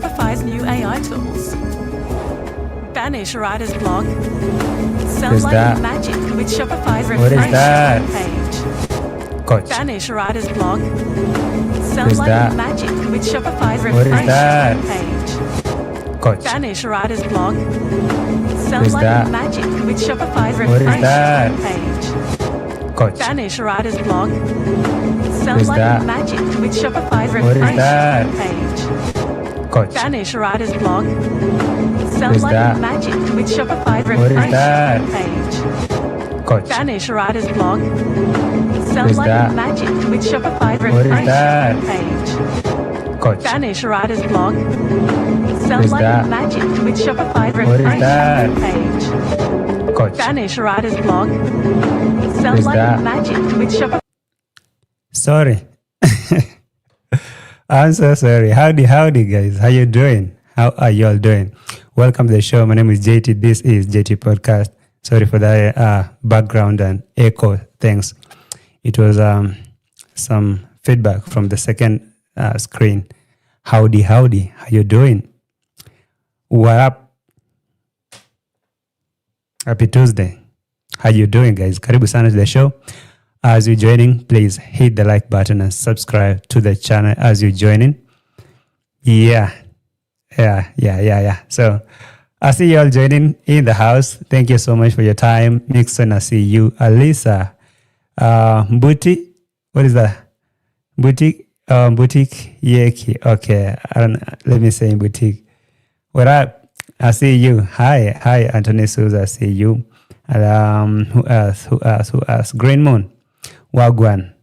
Shopify's new AI tools. Banish writer's block. Sell What is like that? magic with Shopify's What is refresh that? page. Coach. Banish writer's block. Sell What is like that? magic with Shopify's What is refresh that? page. Coach. Banish writer's block. Sell What is like that? magic with Shopify's What is refresh that? page. Coach. Banish writer's block. Sell What is like that? magic with Shopify's What is refresh that? page. Coach. Banish writer's block. Sell What is like that? magic with Shopify's What is refresh that? page. Coach. Banish writer's block. Sell What is like that? magic with Shopify's What is refresh that? page. Coach. Banish writer's block. Sell What is like that? magic with Shopify's What is refresh that? page. Coach. Banish writer's block. Sell What is like that? magic with Shopify. Sorry. I'm so sorry. Howdy, guys. How you doing? How are you all doing? Welcome to the show. My name is JT. This is JT Podcast. Sorry for the background and echo things. It was some feedback from the second screen. Howdy. How you doing? What up? Happy Tuesday. How you doing, guys? Karibu sana to the show. As you're joining, please hit the like button and subscribe to the channel as you're joining. Yeah. So I see you all joining in the house. Thank you so much for your time. Nixon, I see you. Alisa, Boutique, what is that? Boutique, Yeki. Okay, let me say boutique. What up? I see you. Hi, Anthony Souza. I see you. Who else? Green Moon. Wagwan.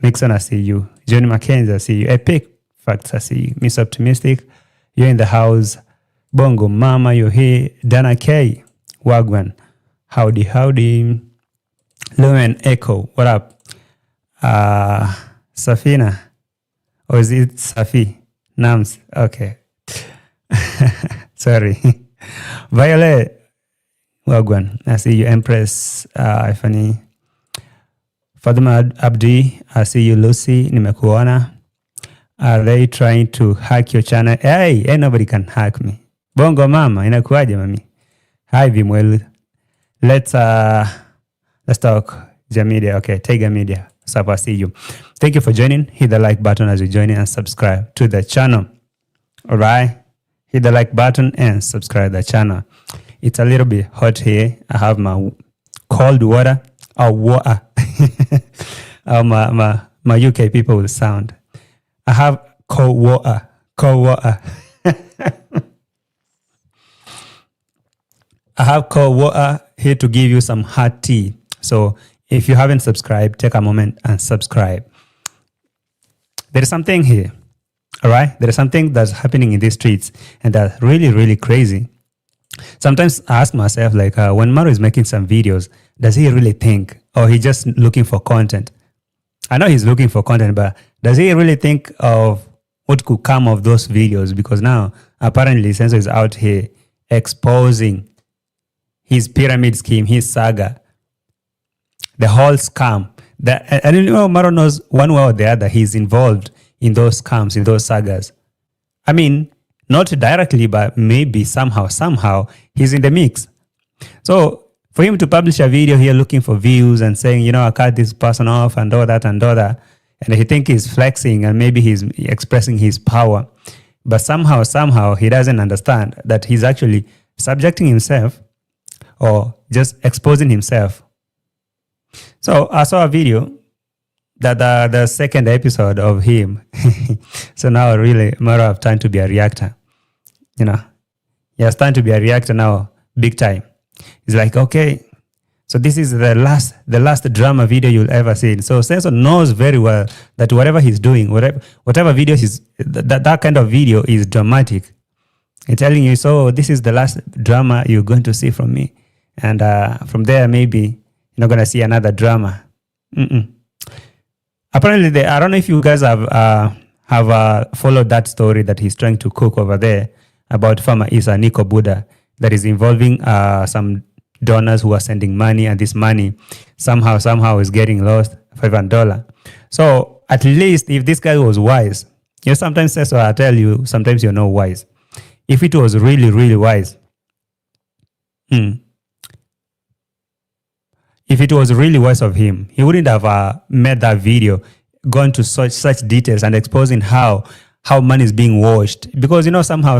Nixon, I see you. Johnny Mackenzie, I see you. Epic Facts, I see you. Miss Optimistic, you're in the house. Bongo Mama, you're here. Dana K, Wagwan. Howdy. Lumen Echo, what up? Safina, or is it Safi? Nams, okay. Sorry. Violet, Wagwan, I see you. Empress, Ifani. Fatima Abdi, I see you. Lucy, nimekuona. Are they trying to hack your channel? Hey, nobody can hack me. Bongo Mama, inakuaje mami? Hi Vimwelu. Let's talk Jamedia. Okay, Tiger Media. So I see you. Thank you for joining. Hit the like button as you join in and subscribe to the channel. All right, hit the like button and subscribe to the channel. It's a little bit hot here. I have my cold water. Water. My UK people will sound. I have cold water. I have cold water here to give you some hot tea. So if you haven't subscribed, take a moment and subscribe. There is something here. All right. There is something that's happening in these streets, and that's really, really crazy. Sometimes I ask myself, like, when Marwa is making some videos, does he really think, or he just looking for content? I know he's looking for content, but does he really think of what could come of those videos? Because now, apparently, Senso is out here exposing his pyramid scheme, his saga, the whole scam. And you know, Marwa knows one way or the other he's involved in those scams, in those sagas. I mean, not directly, but maybe somehow he's in the mix. So for him to publish a video here looking for views and saying, you know, I cut this person off and all that, and he think he's flexing and maybe he's expressing his power. But somehow he doesn't understand that he's actually subjecting himself or just exposing himself. So I saw a video that the second episode of him. So now really Marwa have time to be a reactor. You know, he has time to be a reactor now, big time. He's like, okay, so this is the last drama video you'll ever see. So Senso knows very well that whatever he's doing, whatever video that kind of video is dramatic. He's telling you, so this is the last drama you're going to see from me. And from there, maybe you're not going to see another drama. Apparently, I don't know if you guys have followed that story that he's trying to cook over there about Farmer Isa Nico Buddha that is involving some donors who are sending money, and this money somehow is getting lost, $500. So at least if this guy was wise, You sometimes say, so I tell you, sometimes you're not wise. If it was really, really wise, if it was really wise of him, he wouldn't have made that video, gone to such details and exposing how money is being washed. Because, somehow,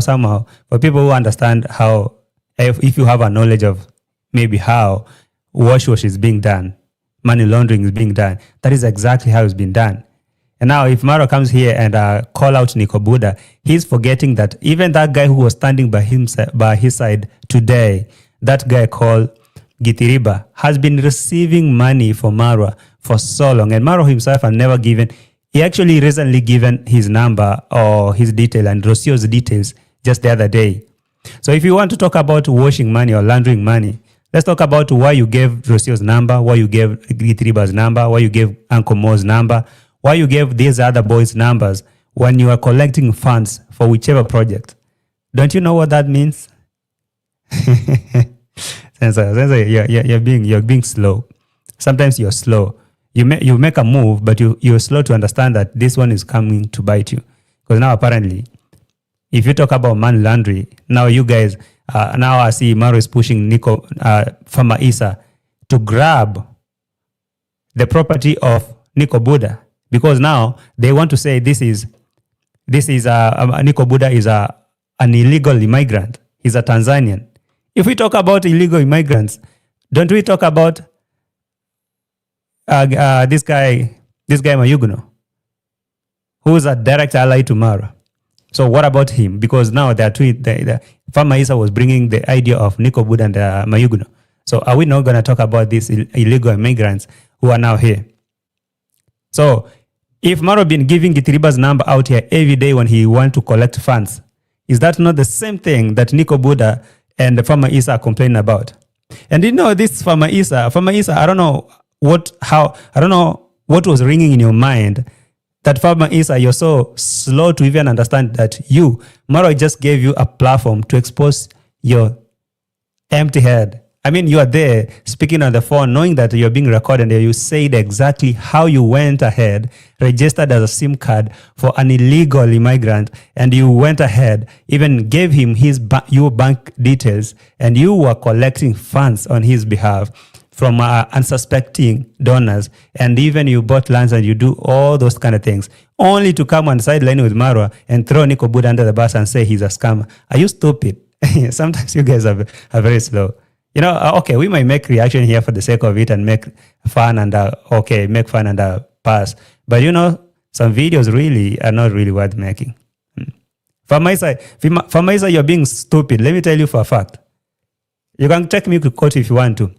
for people who understand how, if you have a knowledge of maybe how wash is being done, money laundering is being done, that is exactly how it's been done. And now if Marwa comes here and call out Nico Buddha, he's forgetting that even that guy who was standing by his side today, that guy called Gitiriba, has been receiving money for Marwa for so long. And Marwa himself has never given, he actually recently given his number or his detail and Rocio's details just the other day. So if you want to talk about washing money or laundering money, let's talk about why you gave Rocio's number, why you gave Gitiriba's number, why you gave Uncle Mo's number, why you gave these other boys' numbers when you are collecting funds for whichever project. Don't you know what that means? Sensei, you're being slow. Sometimes you're slow. You make a move, but you're slow to understand that this one is coming to bite you. Because now apparently, if you talk about money laundry, now you guys, now I see Marwa is pushing Farmer Isa to grab the property of Nico Buddha. Because now they want to say this is Nico Buddha is an illegal immigrant. He's a Tanzanian. If we talk about illegal immigrants, don't we talk about this guy Mayuguno, who is a direct ally to Marwa? So what about him? Because now Farmer Isa was bringing the idea of Nico Buddha and Mayuguno. So are we not going to talk about these illegal immigrants who are now here? So if Marwa been giving Gitiriba's number out here every day when he want to collect funds, is that not the same thing that Nico Buddha and the Farmer Isa are complaining about? And this Farmer Isa, I don't know what was ringing in your mind that Farmer Isa, you're so slow to even understand that Marwa just gave you a platform to expose your empty head. I mean, you are there speaking on the phone, knowing that you're being recorded, and you said exactly how you went ahead, registered as a SIM card for an illegal immigrant, and you went ahead, even gave him your bank details, and you were collecting funds on his behalf from unsuspecting donors, and even you bought lands and you do all those kind of things, only to come on sideline with Marwa and throw Nico Buddha under the bus and say he's a scammer. Are you stupid? Sometimes you guys are very slow. Okay, we might make reaction here for the sake of it and make fun and pass. But some videos really are not really worth making. Farmer Isa, you're being stupid. Let me tell you for a fact. You can take me to court if you want to.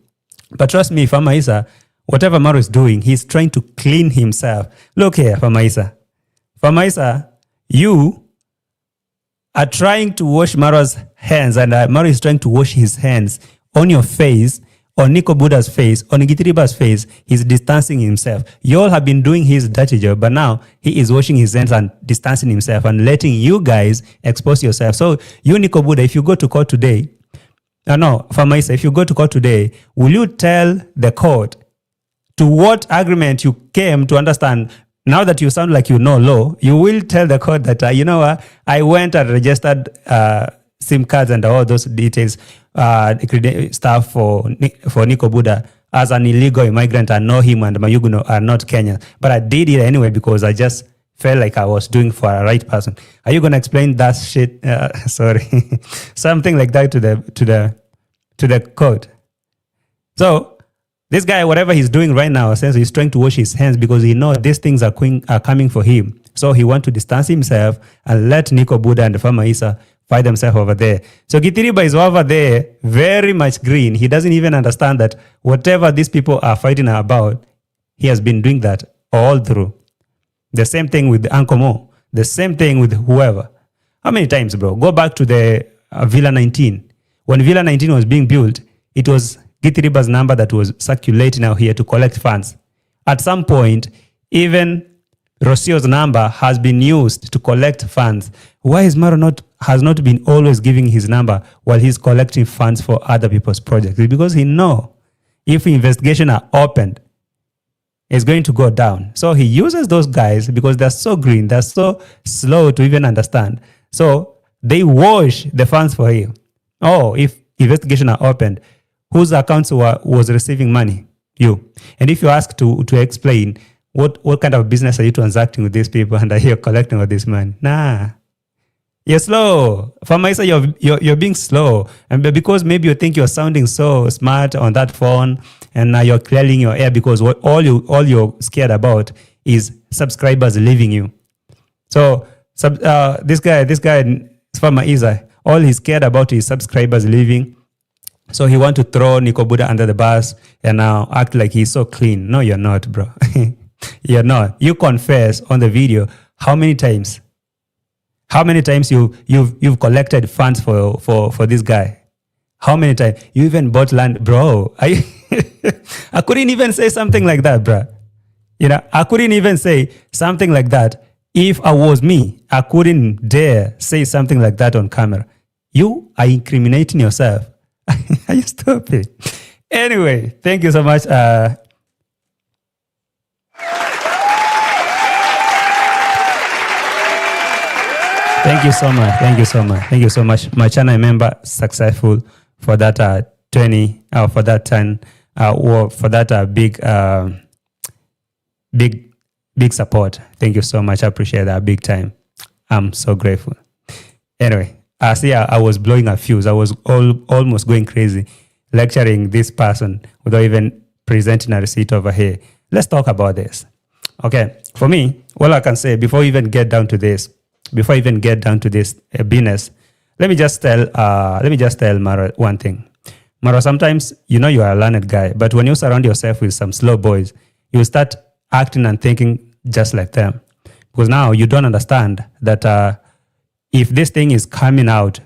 But trust me, Farmer Isa, whatever Marwa is doing, he's trying to clean himself. Look here, Farmer Isa. Farmer Isa, you are trying to wash Marwa's hands, and Marwa is trying to wash his hands on your face, on Nico Buddha's face, on Gitiriba's face. He's distancing himself. You all have been doing his dirty job, but now he is washing his hands and distancing himself and letting you guys expose yourself. So you, Nico Buddha, if you go to court today, Farmer Isa, if you go to court today, will you tell the court to what agreement you came to understand? Now that you sound like you know law, you will tell the court that, I went and registered SIM cards and all those details, stuff for Nico Buddha as an illegal immigrant. I know him and Mayuguno are not Kenyan, but I did it anyway because I just felt like I was doing for a right person. Are you gonna explain that shit? Sorry, something like that to the court. So this guy, whatever he's doing right now, says he's trying to wash his hands because he knows these things are coming for him. So he wants to distance himself and let Nico Buddha and the Farmer Isa fight themselves over there. So Gitiriba is over there, very much green. He doesn't even understand that whatever these people are fighting about, he has been doing that all through. The same thing with Uncle Mo. The same thing with whoever. How many times, bro? Go back to the Villa 19. When Villa 19 was being built, it was Gitiriba's number that was circulating out here to collect funds. At some point, even Rocio's number has been used to collect funds. Why is Marwa has not been always giving his number while he's collecting funds for other people's projects? It's because he knows if investigations are opened, is going to go down. So he uses those guys because they're so green, they're so slow to even understand. So they wash the funds for him. Oh, if investigation are opened, whose accounts was receiving money? You. And if you ask to explain what kind of business are you transacting with these people and are you collecting all this money? Nah. You're slow. For myself, you're being slow. And because maybe you think you're sounding so smart on that phone and now you're clearing your air because all you're scared about is subscribers leaving you. So this guy, Farmer Isa, all he's scared about is subscribers leaving. So he want to throw Nico Buddha under the bus and now act like he's so clean. No, you're not, bro. You're not. You confess on the video how many times you've collected funds for this guy. How many times? You even bought land, bro. I couldn't even say something like that, bro. I couldn't even say something like that. If I was me, I couldn't dare say something like that on camera. You are incriminating yourself. Are you stupid? Anyway, thank you so much. Thank you so much. Thank you so much. Thank you so much. My channel member successful for that 20 for that 10 or for that big support. Thank you so much. I appreciate that big time. I'm so grateful. Anyway, I was blowing a fuse. I was almost going crazy lecturing this person without even presenting a receipt over here. Let's talk about this. Okay, for me, all I can say before we even get down to this business, let me just tell Marwa one thing. Marwa, sometimes you are a learned guy, but when you surround yourself with some slow boys, you start acting and thinking just like them, because now you don't understand that if this thing is coming out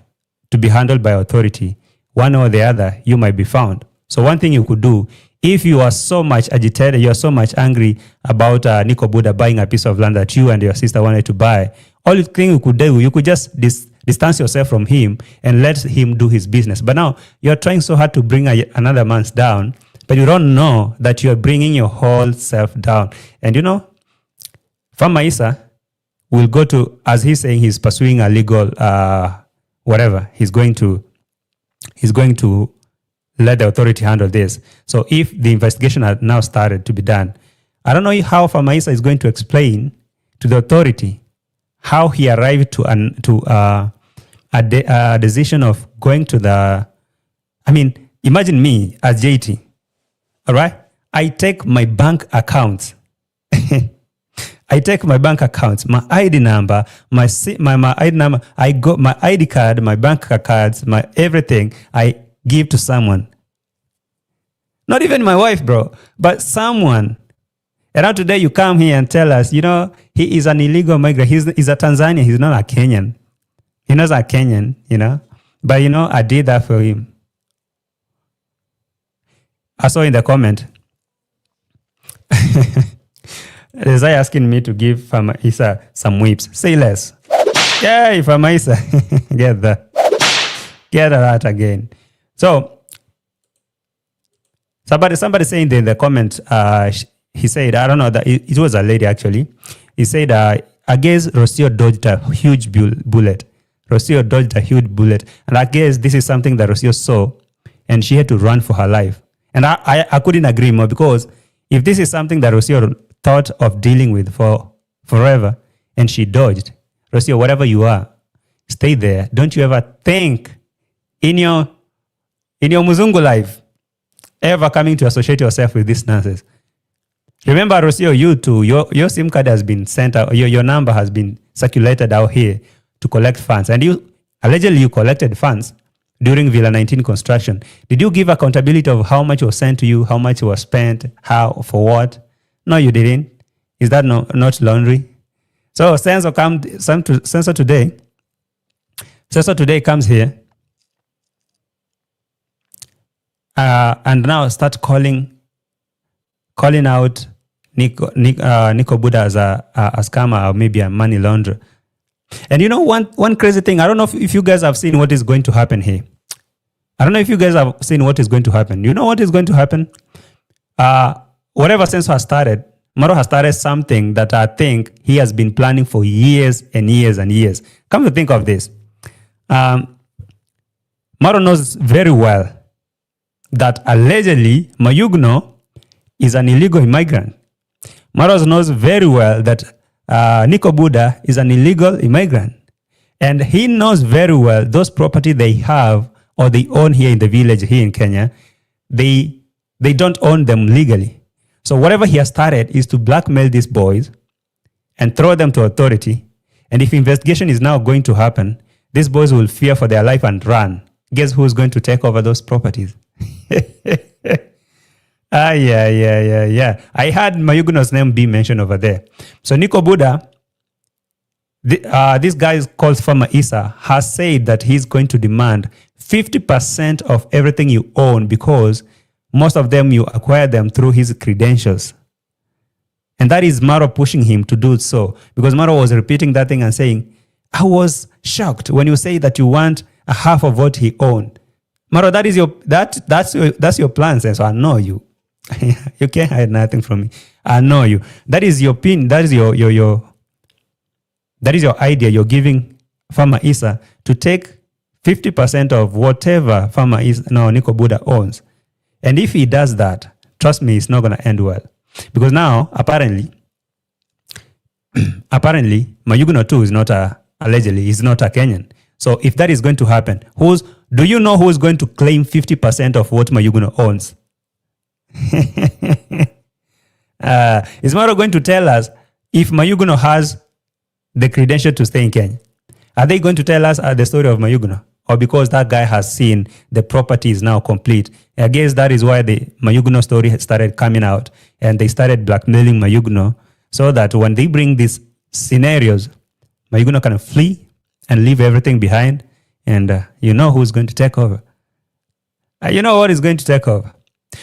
to be handled by authority, one or the other, you might be found. So one thing you could do, if you are so much agitated, you are so much angry about Nico Buddha buying a piece of land that you and your sister wanted to buy, all the thing you could do, you could just distance yourself from him and let him do his business. But now you're trying so hard to bring another man's down, but you don't know that you're bringing your whole self down. And Farmer Isa will go to, as he's saying, he's pursuing a legal whatever. He's going to let the authority handle this. So if the investigation had now started to be done, I don't know how Farmer Isa is going to explain to the authority how he arrived to a decision of going to the. I mean, imagine me as JT. All right, I take my bank accounts. I take my bank accounts, my ID number, my ID number. I got my ID card, my bank cards, my everything. I give to someone. Not even my wife, bro, but someone. And now today you come here and tell us, he is an illegal migrant. He's a Tanzanian. He's not a Kenyan. He's not a Kenyan, But, I did that for him. I saw in the comment. There's a guy asking me to give Farmer Isa some whips. Say less. Yay, Farmer Isa. Get that again. So, somebody saying in the comment, he said, I don't know, that it was a lady actually. He said, I guess Rocio dodged a huge bullet. Rocio dodged a huge bullet. And I guess this is something that Rocio saw and she had to run for her life. And I couldn't agree more, because if this is something that Rocio thought of dealing with for forever and she dodged, Rocio, whatever you are, stay there. Don't you ever think in your Muzungu life ever coming to associate yourself with this nonsense. Remember, Rocio, you too, your SIM card has been sent out, your number has been circulated out here to collect funds. And allegedly you collected funds during Villa 19 construction. Did you give accountability of how much was sent to you, how much was spent, how, for what? No, you didn't. Is that not laundry? So Sensor today comes here and now start calling out Nico Buddha as a scammer or maybe a money launderer. And one crazy thing, I don't know if you guys have seen what is going to happen here. I don't know if you guys have seen what is going to happen. You know what is going to happen? whatever Senso has started, Marwa has started something that I think he has been planning for years and years and years. Come to think of this, Marwa knows very well that allegedly Mayugno is an illegal immigrant. Marwa knows very well that Nico Buddha is an illegal immigrant. And he knows very well those property they have or they own here in the village here in Kenya, they don't own them legally. So whatever he has started is to blackmail these boys and throw them to authority. And if investigation is now going to happen, these boys will fear for their life and run. Guess who's going to take over those properties? Yeah. I had Mayugno's name be mentioned over there. So Nico Buddha, this guy called Farmer Isa, has said that he's going to demand 50% of everything you own because most of them you acquire them through his credentials. And that is Marwa pushing him to do so, because Marwa was repeating that thing and saying, I was shocked when you say that you want a half of what he owned. Marwa, that is that's your plan, so I know you. You can't hide nothing from me. I know you. That is your pin. That is that is your idea. You're giving Farmer Isa to take 50% of whatever Farmer Isa, no, Nico Buddha owns. And if he does that, trust me, it's not going to end well. Because now, apparently, Mayugno too is not allegedly, is not a Kenyan. So if that is going to happen, do you know who is going to claim 50% of what Mayugno owns? Is Marwa going to tell us if Mayugno has the credential to stay in Kenya? Are they going to tell us the story of Mayugno? Or because that guy has seen the property is now complete? I guess that is why the Mayugno story started coming out, and they started blackmailing Mayugno so that when they bring these scenarios, Mayugno can flee and leave everything behind, and you know who's going to take over. You know what is going to take over.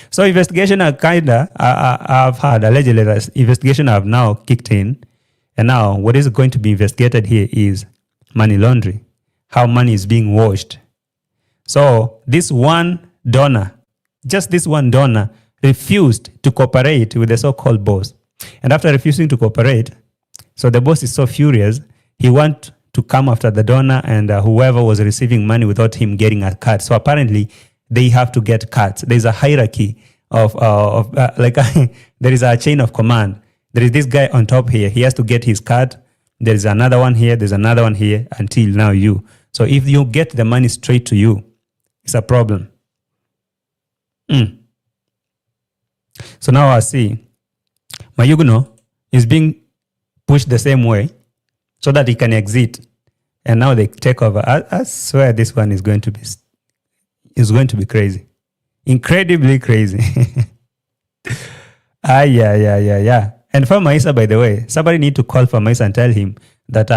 So investigation I've had allegedly that investigation have now kicked in, and now what is going to be investigated here is money laundering, how money is being washed. So this one donor, just this one donor, refused to cooperate with the so-called boss. And after refusing to cooperate, so the boss is so furious, he wants to come after the donor and whoever was receiving money without him getting a cut. So apparently, they have to get cuts. There's a hierarchy of there is a chain of command. There is this guy on top here. He has to get his cut. There is another one here. There's another one here until now you. So if you get the money straight to you, it's a problem. So now I see Mayugno is being pushed the same way so that he can exit. And now they take over. I swear this one is going to be crazy. Incredibly crazy. Yeah. And for Maisa, by the way, somebody need to call for Maisa and tell him that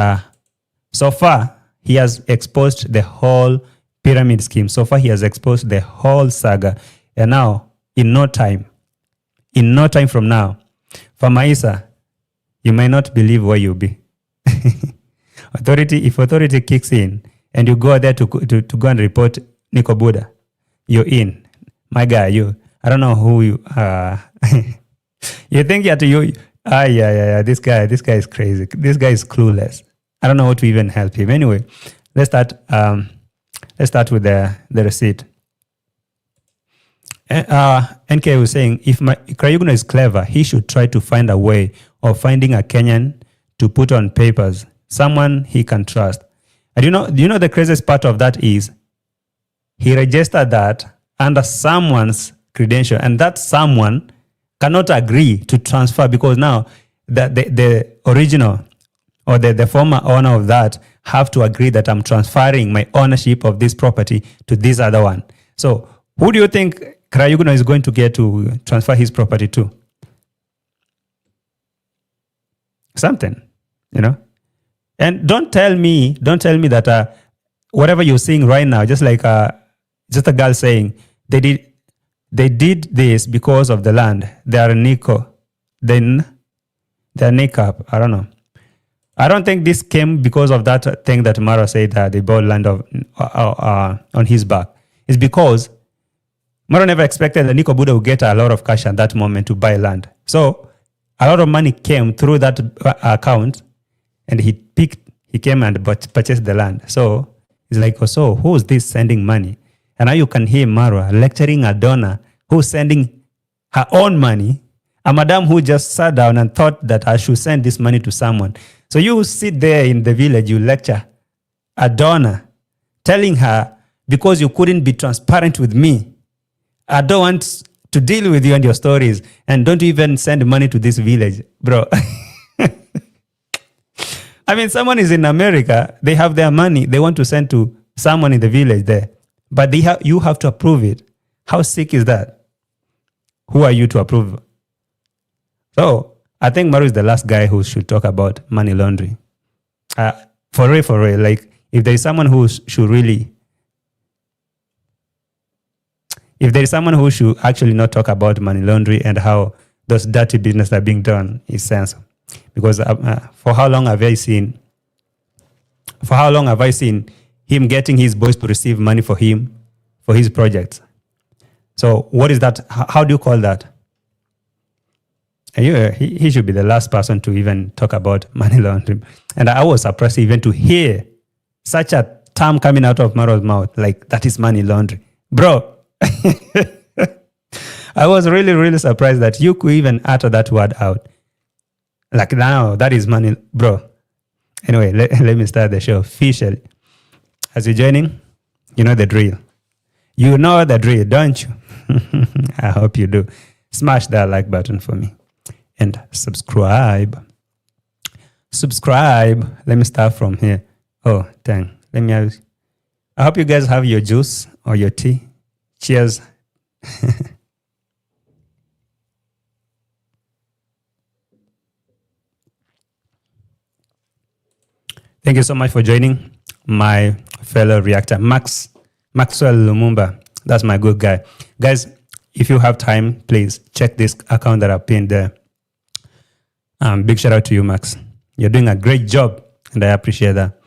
so far he has exposed the whole pyramid scheme. So far he has exposed the whole saga. And now, in no time from now, for Maisa, you may not believe where you'll be. If authority kicks in and you go there to go and report Nico Buddha, you're in. My guy, I don't know who you are. You think yeah, this guy is crazy. This guy is clueless. I don't know how to even help him. Anyway, let's start with the receipt. NK was saying, if Krayugno is clever, he should try to find a way of finding a Kenyan to put on papers, someone he can trust. And do you know the craziest part of that is he registered that under someone's credential, and that someone cannot agree to transfer because now the original or the former owner of that have to agree that I'm transferring my ownership of this property to this other one. So who do you think Krayugno is going to get to transfer his property to? Something, And don't tell me that whatever you're seeing right now, just like just a girl saying they did this because of the land. They are Nico. Then they're Nikap. I don't know. I don't think this came because of that thing that Marwa said that they bought land on his back. It's because Marwa never expected that Nico Buddha would get a lot of cash at that moment to buy land. So a lot of money came through that account, and he came and purchased the land. So he's like, oh, so who's this sending money? And now you can hear Marwa lecturing a donor who's sending her own money, a madam who just sat down and thought that I should send this money to someone. So you sit there in the village, you lecture a donor, telling her, because you couldn't be transparent with me, I don't want to deal with you and your stories, and don't even send money to this village, bro. I mean, someone is in America, they have their money, they want to send to someone in the village there, but you have to approve it. How sick is that? Who are you to approve? So I think Maru is the last guy who should talk about money laundering. For real, like if there is someone who should really, if there is someone who should actually not talk about money laundering and how those dirty business are being done, is Sense. Because for how long have I seen him getting his boys to receive money for him, for his projects? So what is that? How do you call that? He should be the last person to even talk about money laundering. And I was surprised even to hear such a term coming out of Marwa's mouth, like that is money laundering. Bro, I was really, really surprised that you could even utter that word out. Like, now, that is money, bro. Anyway, let me start the show officially. As you're joining, you know the drill. You know the drill, don't you? I hope you do. Smash that like button for me. And subscribe. Subscribe. Let me start from here. Oh, dang. I hope you guys have your juice or your tea. Cheers. Thank you so much for joining my fellow reactor, Maxwell Lumumba. That's my good guy. Guys, if you have time, please check this account that I pinned there. Big shout out to you, Max. You're doing a great job, and I appreciate that.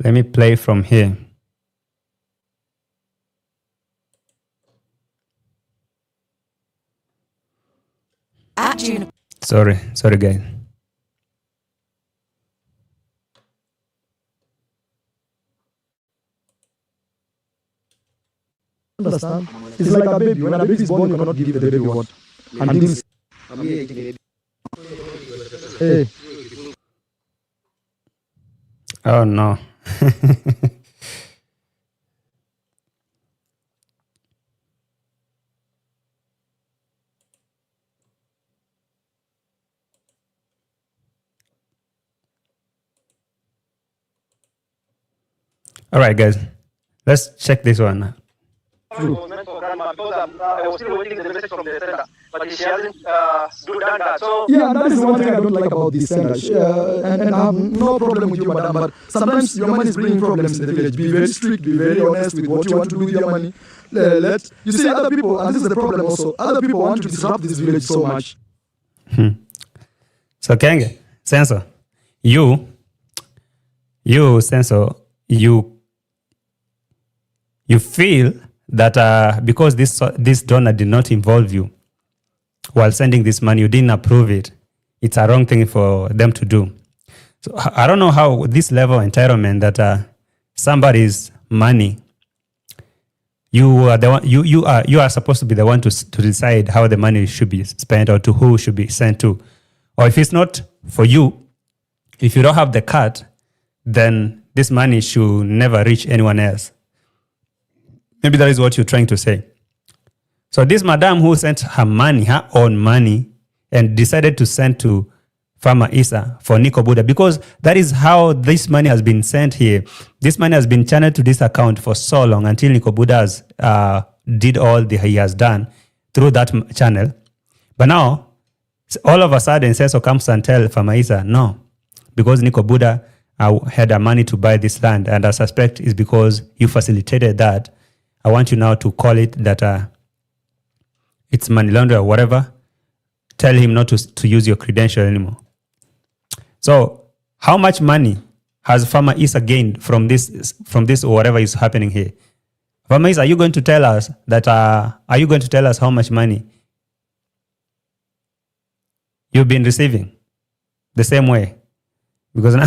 Let me play from here. At June. Sorry, guys. Understand? It's like a baby. When a baby is born, you cannot give the baby what? And things. Hey. Oh no. All right, guys. Let's check this one. True. I was still waiting the message from the sender, but she hasn't done that. So Yeah, that is the one thing I don't like about this sender. And I have no problem with you, madam, but sometimes your money is bringing problems in the village. Be very strict, be very honest with what you want to do with your money. You see, other people, and this is the problem also, other people want to disrupt this village so much. So, Kenge, Senso, you, Senso, you feel that because this donor did not involve you while sending this money, you didn't approve it, it's a wrong thing for them to do. So I don't know how this level of entitlement that somebody's money, you are the one, you are supposed to be the one to decide how the money should be spent or to who should be sent to. Or if it's not for you, if you don't have the card, then this money should never reach anyone else. Maybe that is what you're trying to say. So this madam who sent her money, her own money, and decided to send to Farmer Isa for Nico Buddha, because that is how this money has been sent here. This money has been channeled to this account for so long until Nico Buddha has, did all he has done through that channel. But now, all of a sudden, Senso comes and tells Farmer Isa, no, because Nico Buddha had the money to buy this land, and I suspect it's because you facilitated that. I want you now to call it that it's money laundering or whatever. Tell him not to use your credential anymore. So How much money has Farmer Isa gained from this whatever is happening here? Farmer Isa, are you going to tell us that? Are you going to tell us how much money you've been receiving the same way? Because now,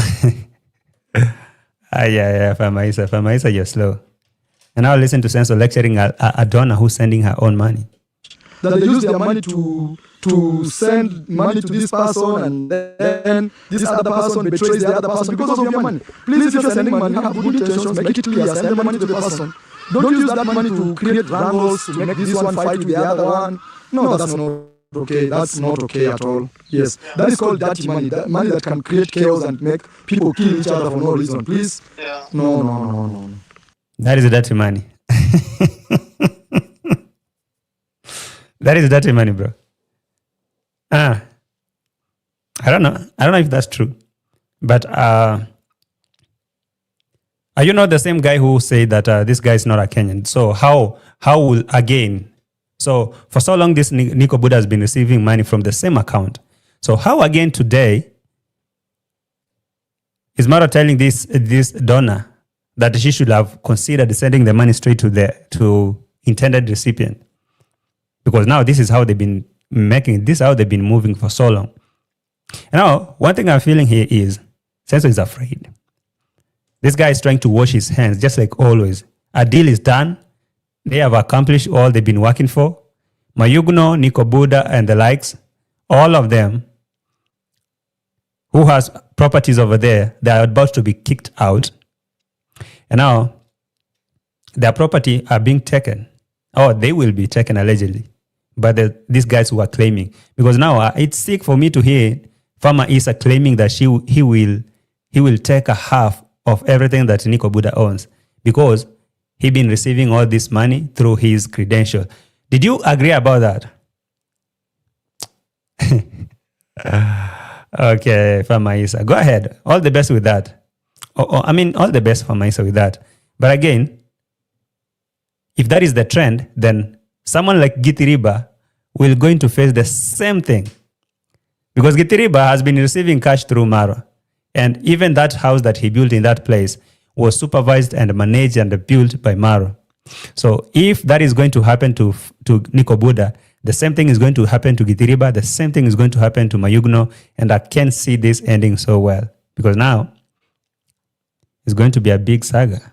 Farmer Isa, you're slow. And now listen to Senso lecturing a donor who's sending her own money. That they use their money to send money to this person, and then this other person betrays the other person because of your money. Please, if you're sending money, have good intentions, make it clear, send the money to the person. Don't use that money to create wrangles, to make this one fight with the other one. No, that's not okay. That's not okay at all. Yes, that is called dirty money. That money that can create chaos and make people kill each other for no reason. Please, no. That is dirty money. That is dirty money, bro. I don't know if that's true. But are you not the same guy who said that this guy is not a Kenyan? So how will again? So for so long, this Nico Buddha has been receiving money from the same account. So how again today is Marwa telling this donor that she should have considered sending the money straight to intended recipient? Because now this is how they've been making it. This is how they've been moving for so long. And now, one thing I'm feeling here is Senso is afraid. This guy is trying to wash his hands, just like always. A deal is done. They have accomplished all they've been working for. Mayugno, Nico Buddha, and the likes, all of them who has properties over there, they are about to be kicked out. And now, their property are being taken. Or they will be taken allegedly. But these guys who are claiming. Because now it's sick for me to hear Farmer Isa claiming that he will take a half of everything that Nico Buddha owns. Because he been receiving all this money through his credential. Did you agree about that? Okay, Farmer Isa. Go ahead. All the best with that. All the best, Farmer Isa, with that. But again, if that is the trend, then someone like Gitiriba will going to face the same thing. Because Gitiriba has been receiving cash through Marwa. And even that house that he built in that place was supervised and managed and built by Marwa. So if that is going to happen to Nico Buddha, the same thing is going to happen to Gitiriba, the same thing is going to happen to Mayugno, and I can't see this ending so well. Because now, it's going to be a big saga.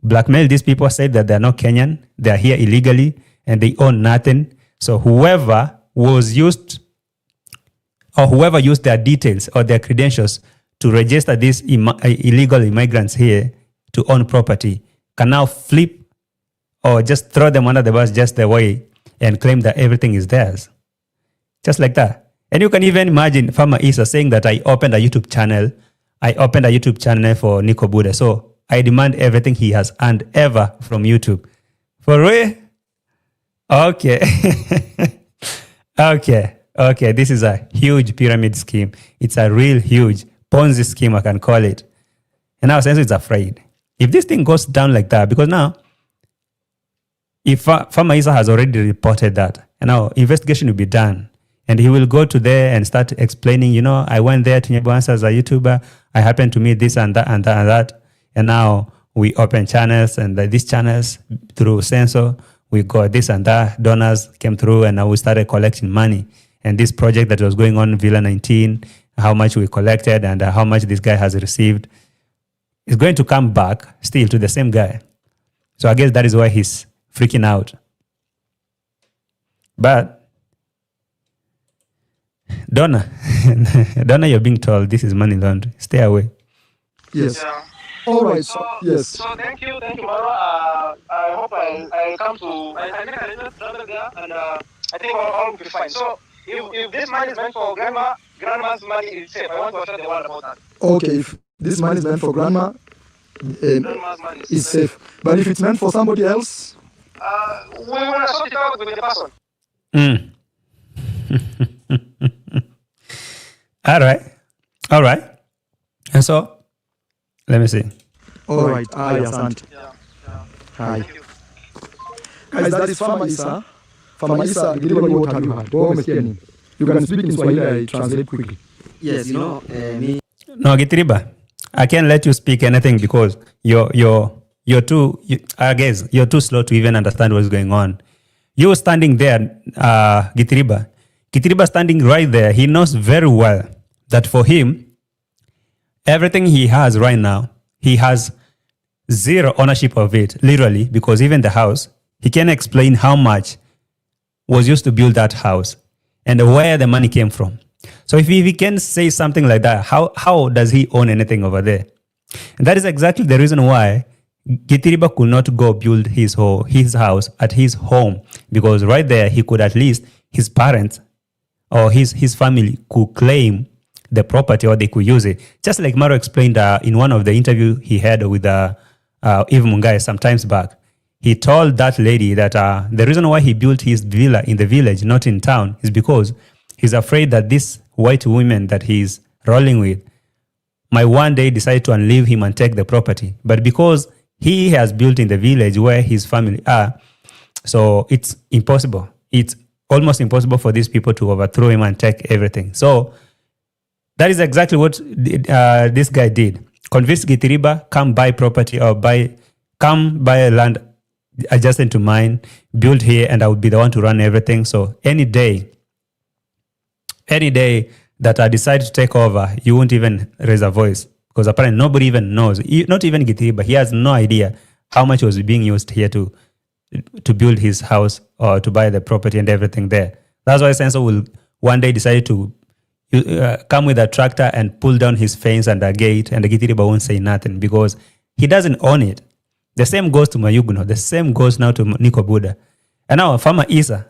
Blackmail these people, said that they're not Kenyan, they're here illegally, and they own nothing. So whoever used their details or their credentials to register these illegal immigrants here to own property can now flip or just throw them under the bus just the way and claim that everything is theirs. Just like that. And you can even imagine Farmer Isa saying that I opened a YouTube channel for Nico Buddha. So I demand everything he has earned ever from YouTube. For real? Okay. Okay. This is a huge pyramid scheme. It's a real huge Ponzi scheme, I can call it. And now Senso is afraid. If this thing goes down like that, because now, if Farmer Isa has already reported that, and now investigation will be done, and he will go to there and start explaining, I went there to Nyebuansa as a YouTuber, I happened to meet this and that and that and that. And now we open channels, and these channels through Senso, we got this and that. Donors came through, and now we started collecting money. And this project that was going on, Villa 19, how much we collected and how much this guy has received, is going to come back still to the same guy. So I guess that is why he's freaking out. But Donna, you're being told this is money laundering. Stay away. Yes. Yeah. All right. Yes. So thank you, Marwa. I hope I come to I make arrangements there, and I think all will be fine. So if this money is meant for grandma's money is safe. I want to assure the world about that. Okay, if this money is meant for grandma's money is safe. But if it's meant for somebody else, we will sort it out with the person. All right. And so, let me see. All right. Asante. Yeah. Hi. Guys, that is Farmer Isa. Farmer Isa, what have you heard? You can speak in Swahili, I translate quickly. Yes, me. No, Gitiriba, I can't let you speak anything because I guess you're too slow to even understand what's going on. You standing there, Gitiriba. Gitiriba standing right there. He knows very well that for him, everything he has right now, he has zero ownership of it, literally, because even the house, he can explain how much was used to build that house and where the money came from. So if he can say something like that, how does he own anything over there? And that is exactly the reason why Gitiriba could not go build his house at his home, because right there he could at least, his parents or his family could claim the property or they could use it. Just like Marwa explained in one of the interview he had with Eve Mungai some times back. He told that lady that the reason why he built his villa in the village, not in town, is because he's afraid that this white woman that he's rolling with might one day decide to unleave him and take the property. But because he has built in the village where his family are, so it's impossible. It's almost impossible for these people to overthrow him and take everything. So that is exactly what this guy did. Convinced Gitiriba, come buy property or come buy a land adjacent to mine, build here, and I would be the one to run everything. So any day that I decide to take over, you won't even raise a voice, because apparently nobody even knows, not even Gitiriba. He has no idea how much was being used here to build his house or to buy the property and everything there. That's why Sensor will one day decide to come with a tractor and pull down his fence and a gate, and the Gitiriba won't say nothing because he doesn't own it. The same goes to Mayugno. The same goes now to Nico Buddha. And now Farmer Isa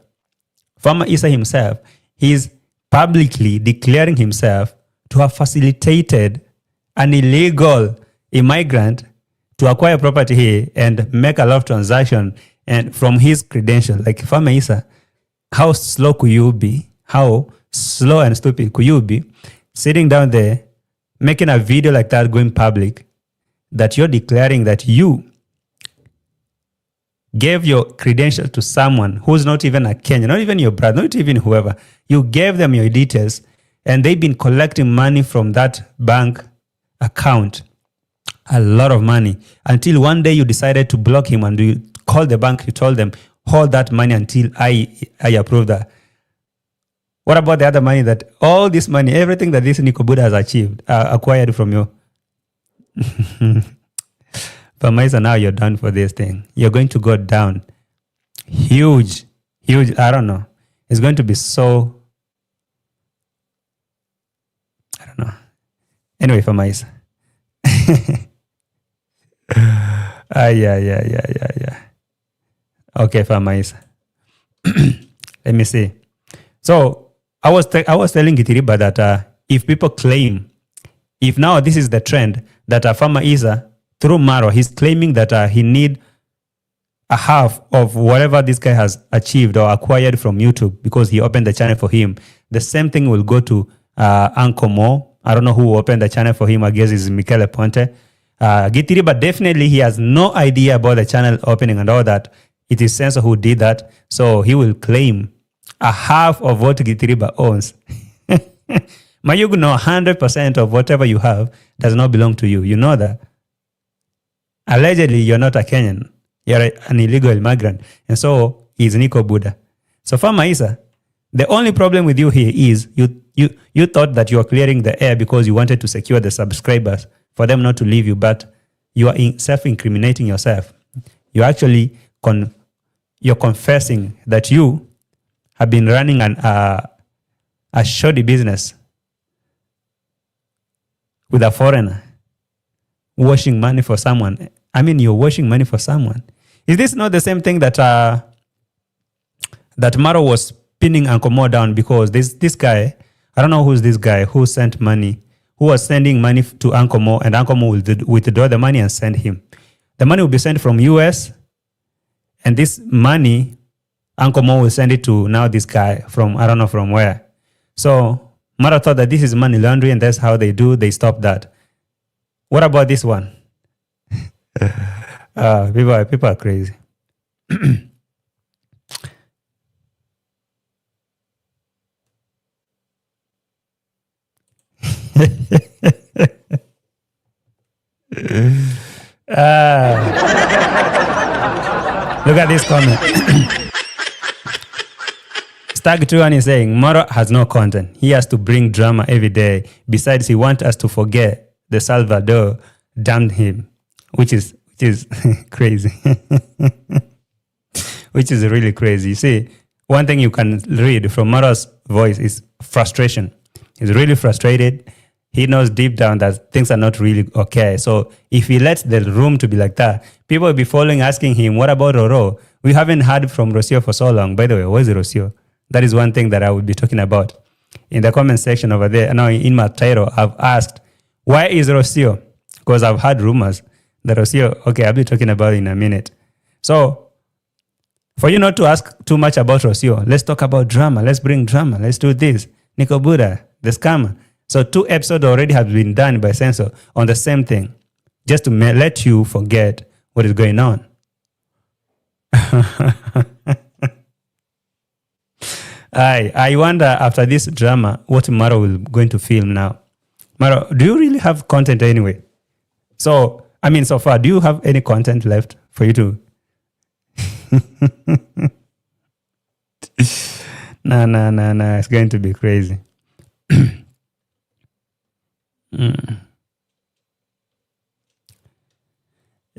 himself, he's publicly declaring himself to have facilitated an illegal immigrant to acquire property here and make a lot of transactions and from his credentials. Like Farmer Isa, how slow could you be? How slow and stupid could you be sitting down there, making a video like that going public, that you're declaring that you gave your credential to someone who's not even a Kenyan, not even your brother, not even whoever. You gave them your details and they've been collecting money from that bank account, a lot of money, until one day you decided to block him and you called the bank, you told them, hold that money until I approve that. What about the other money, that all this money, everything that this Nico Buddha has achieved, acquired from you? But Maisa, now you're done for this thing. You're going to go down. Huge. I don't know. It's going to be so, I don't know. Anyway, for Maisa. Yeah. Okay, for Maisa. Let me see. So I was telling Gitiriba that if people claim, if now this is the trend, that Farmer Isa, through Marwa, he's claiming that he need a half of whatever this guy has achieved or acquired from YouTube because he opened the channel for him. The same thing will go to Uncle Mo. I don't know who opened the channel for him. I guess it's Michele Ponte. Gitiriba, definitely he has no idea about the channel opening and all that. It is Sensor who did that. So he will claim a half of what Gitiriba owns. Mayugno, 100% of whatever you have does not belong to you. You know that. Allegedly, you're not a Kenyan. You're an illegal immigrant. And so is Nico Buddha. So Farmer Isa, the only problem with you here is you thought that you were clearing the air because you wanted to secure the subscribers for them not to leave you, but you are self-incriminating yourself. You're actually you're confessing that you have been running a shoddy business with a foreigner, washing money for someone. I mean, you're washing money for someone. Is this not the same thing that that Marwa was pinning Uncle Mo down because this guy, I don't know who's this guy who sent money, who was sending money to Uncle Mo, and Uncle Mo will withdraw the money and send him. The money will be sent from US, and this money, Uncle Mo will send it to now this guy from, I don't know from where. So Marwa thought that this is money laundering, and that's how they stop that. What about this one? People are crazy. Look at this comment. Stag21 is saying, Marwa has no content. He has to bring drama every day. Besides, he wants us to forget the Salvador damned him, which is crazy. Which is really crazy. You see, one thing you can read from Marwa's voice is frustration. He's really frustrated. He knows deep down that things are not really okay. So if he lets the room to be like that, people will be following, asking him, what about Roro? We haven't heard from Rocio for so long. By the way, where's Rocio? That is one thing that I would be talking about. In the comment section over there, now in my title, I've asked, why is Rocio? Because I've heard rumors that Rocio, okay, I'll be talking about it in a minute. So for you not to ask too much about Rocio, let's talk about drama. Let's bring drama. Let's do this. Nico Buddha, the scammer. So 2 episodes already have been done by Sensor on the same thing, just to let you forget what is going on. I wonder after this drama what Marwa will going to film now. Marwa, do you really have content anyway? So, I mean, so far, do you have any content left for you to? No. It's going to be crazy.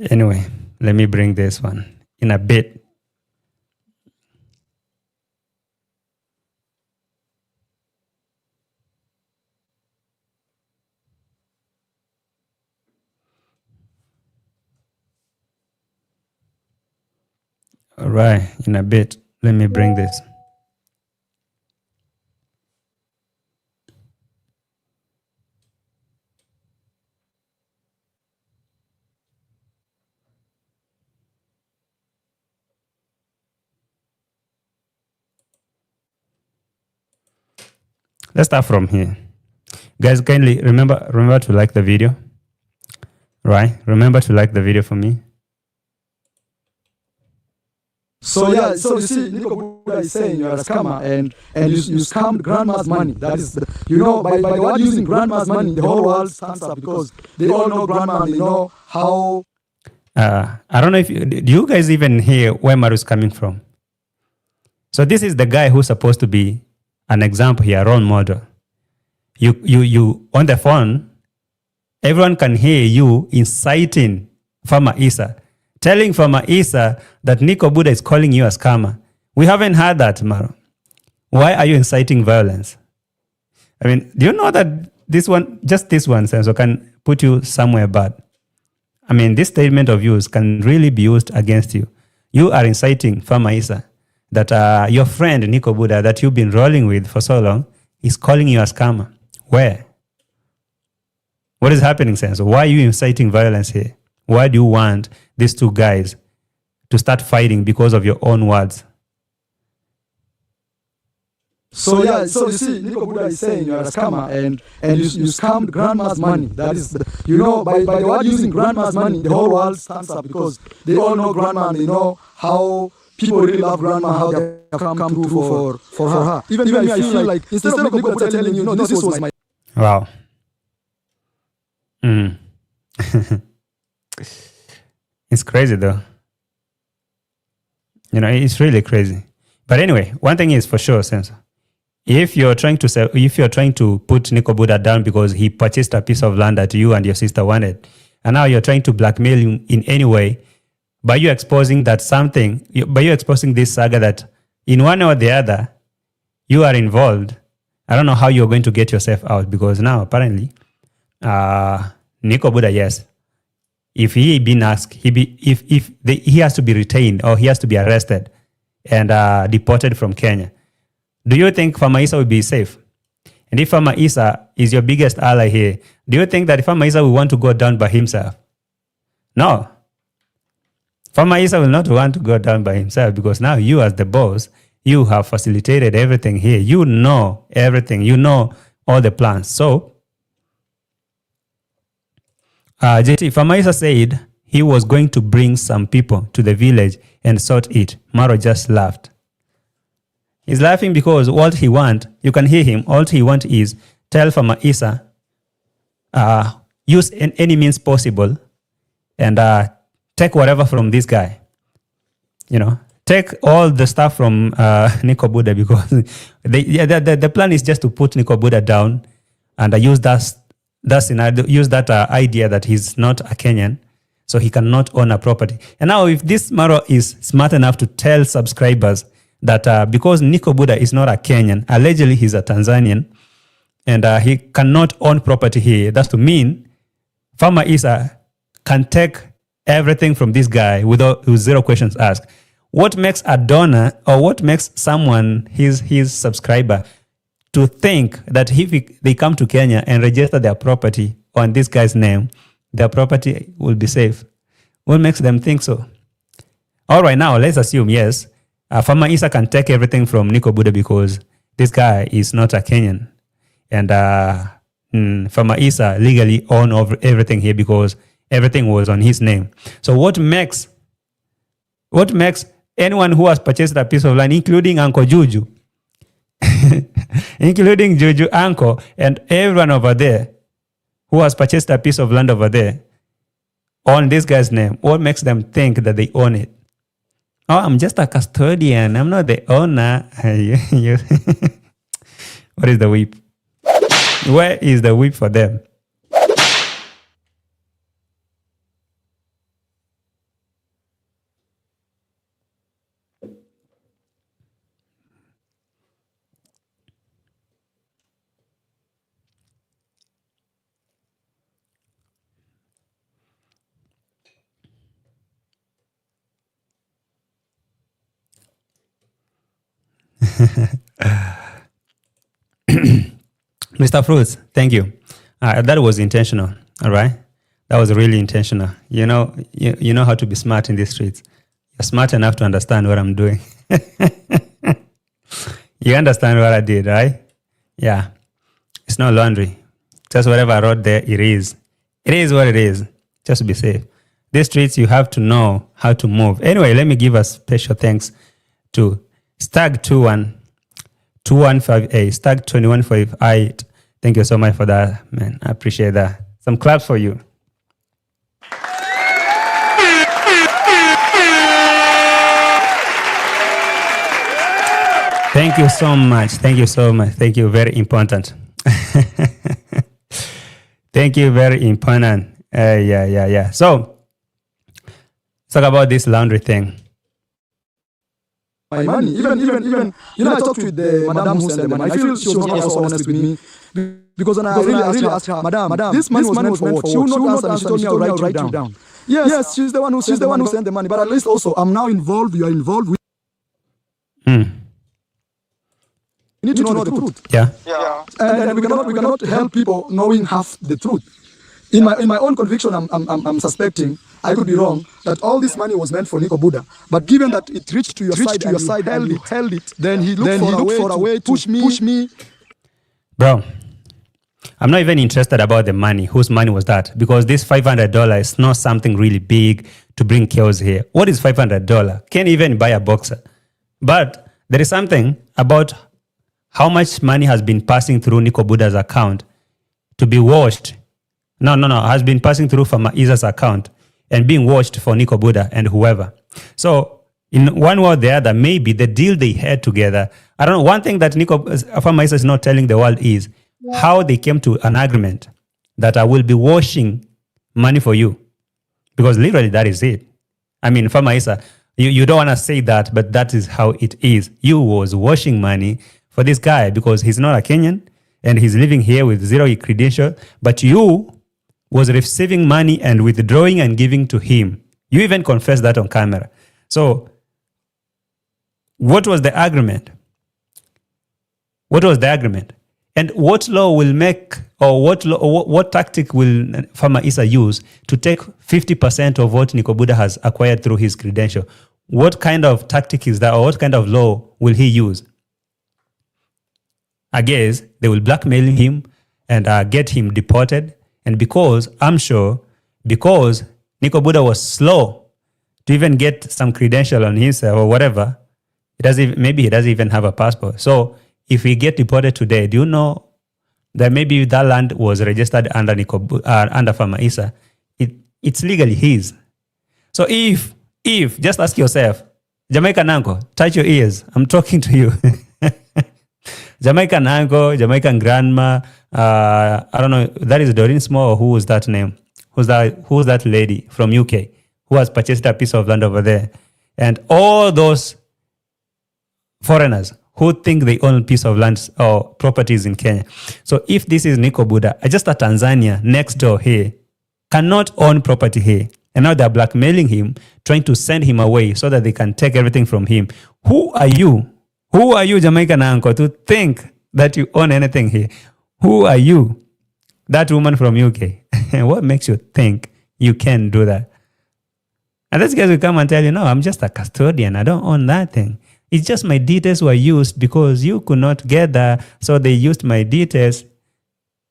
Anyway, let me bring this one in a bit. All right, in a bit, let me bring this. Let's start from here. Guys, kindly remember to like the video. Right? Remember to like the video for me. So yeah, so you see, Nico Buddha is saying you are a scammer and you scammed grandma's money. That is, by the word using grandma's money, the whole world stands up because they all know grandma and they know how. I don't know if do you guys even hear where Marwa is coming from? So this is the guy who's supposed to be an example here, role model. You on the phone, everyone can hear you inciting Farmer Isa, telling Farmer Isa that Nico Buddha is calling you a scammer. We haven't heard that, Marwa. Why are you inciting violence? I mean, do you know that this one sensor can put you somewhere bad? I mean, this statement of yours can really be used against you. You are inciting Farmer Isa that your friend Nico Buddha that you've been rolling with for so long is calling you a scammer. Where? What is happening, Sensor? Why are you inciting violence here? Why do you want these two guys to start fighting because of your own words? So yeah, so you see, Nico Buddha is saying you are a scammer and you scammed grandma's money. That is, by the word using grandma's money, the whole world stands up because they all know grandma and they know how people really love grandma, how they come through for her. Even I feel like instead of Nico Buddha telling you, no, this was my... Wow. It's crazy though. It's really crazy. But anyway, one thing is for sure, Sensor. If you're trying to put Nico Buddha down because he purchased a piece of land that you and your sister wanted, and now you're trying to blackmail him in any way, by you exposing this saga that in one or the other, you are involved, I don't know how you're going to get yourself out, because now apparently, Nico Buddha, yes, if he been asked, he has to be retained or he has to be arrested and deported from Kenya. Do you think Farmer Isa will be safe? And if Farmer Isa is your biggest ally here, do you think that Farmer Isa will want to go down by himself? No. Farmer Isa will not want to go down by himself because now you as the boss, you have facilitated everything here. You know everything. You know all the plans. So, JT, Farmer Isa said he was going to bring some people to the village and sort it. Marwa just laughed. He's laughing because what he wants, you can hear him, all he wants is tell Farmer Isa, use any means possible and take whatever from this guy. You know, take all the stuff from Nico Buddha, because the plan is just to put Nico Buddha down and use that idea that he's not a Kenyan, so he cannot own a property. And now if this Marwa is smart enough to tell subscribers that because Nico Buddha is not a Kenyan, allegedly he's a Tanzanian, and he cannot own property here, that's to mean Farmer Isa can take everything from this guy with zero questions asked. What makes a donor, or what makes someone, his subscriber, to think that if they come to Kenya and register their property on this guy's name, their property will be safe? What makes them think so? All right, now let's assume, yes, Farmer Isa can take everything from Nico Buddha because this guy is not a Kenyan. And Farmer Isa legally own everything here because everything was on his name. So what makes anyone who has purchased a piece of land, including Uncle Juju, including Juju Uncle and everyone over there who has purchased a piece of land over there on this guy's name, what makes them think that they own it? Oh, I'm just a custodian. I'm not the owner. What is the whip? Where is the whip for them? Mr. Fruits, thank you. That was intentional, all right? That was really intentional. You know how to be smart in these streets. You're smart enough to understand what I'm doing. You understand what I did, right? Yeah. It's not laundry. Just whatever I wrote there, it is. It is what it is. Just be safe. These streets, you have to know how to move. Anyway, let me give a special thanks to Stag 215A, Stag 2158. Thank you so much for that, man. I appreciate that. Some claps for you. Thank you so much. Thank you so much. Thank you. Very important. Thank you. Very important. Yeah. So, let's talk about this laundry thing. My money, even, I talked with the madam who sent the money. I feel she was not also honest with me. Because when I really asked her, Madam, this money was meant for what? She would not answer me. She told me I'll write you down. Yes, she's the one who sent the money. But at least also, I'm now involved. You are involved with. You need to know the truth. Yeah. And we cannot help people knowing half the truth. In my own conviction, I'm suspecting, I could be wrong, that all this money was meant for Nico Buddha. But given that it reached to your side and you held it, then he looked for a way to push me. Bro, I'm not even interested about the money. Whose money was that? Because this $500 is not something really big to bring chaos here. What is $500? Can't even buy a boxer. But there is something about how much money has been passing through Nico Buddha's account to be washed. No, has been passing through Farmer Isa's account and being watched for Nico Buddha and whoever. So, in one way or the other, maybe the deal they had together, I don't know, one thing that Farmer Isa is not telling the world is how they came to an agreement that I will be washing money for you. Because literally that is it. I mean, Farmer Isa, you don't want to say that, but that is how it is. You was washing money for this guy because he's not a Kenyan and he's living here with zero credential, but you was receiving money and withdrawing and giving to him. You even confessed that on camera. So, what was the agreement? What was the agreement? And what law will make, or what tactic will Farmer Isa use to take 50% of what Nico Buddha has acquired through his credential? What kind of tactic is that, or what kind of law will he use? I guess they will blackmail him and get him deported. And because Nico Buddha was slow to even get some credential on his or whatever, maybe he doesn't even have a passport. So if we get deported today, do you know that maybe that land was registered under Farmer Isa? it's legally his. So if just ask yourself, Jamaican uncle, touch your ears. I'm talking to you. Jamaican uncle, Jamaican grandma. I don't know. That is Doreen Small. Or who was that name? Who's that lady from UK who has purchased a piece of land over there? And all those foreigners who think they own a piece of land or properties in Kenya. So if this is Nico Buddha, just a Tanzania next door here cannot own property here. And now they're blackmailing him, trying to send him away so that they can take everything from him. Who are you? Who are you, Jamaican uncle, to think that you own anything here? Who are you? That woman from UK. What makes you think you can do that? And these guys will come and tell you, no, I'm just a custodian. I don't own that thing. It's just my details were used because you could not get that. So they used my details.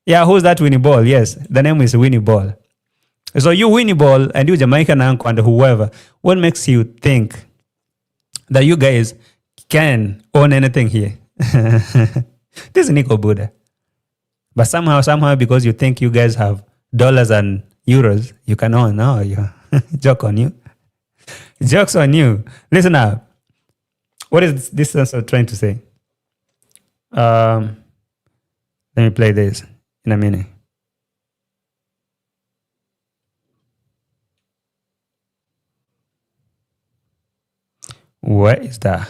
Yeah, who's that Winnie Ball? Yes, the name is Winnie Ball. So you Winnie Ball and you Jamaican uncle and whoever, what makes you think that you guys can own anything here? This is Nico Buddha. But somehow, because you think you guys have dollars and euros, you can own. No, joke on you. Jokes on you. Listen up. What is this sensor trying to say? Let me play this in a minute. What is that?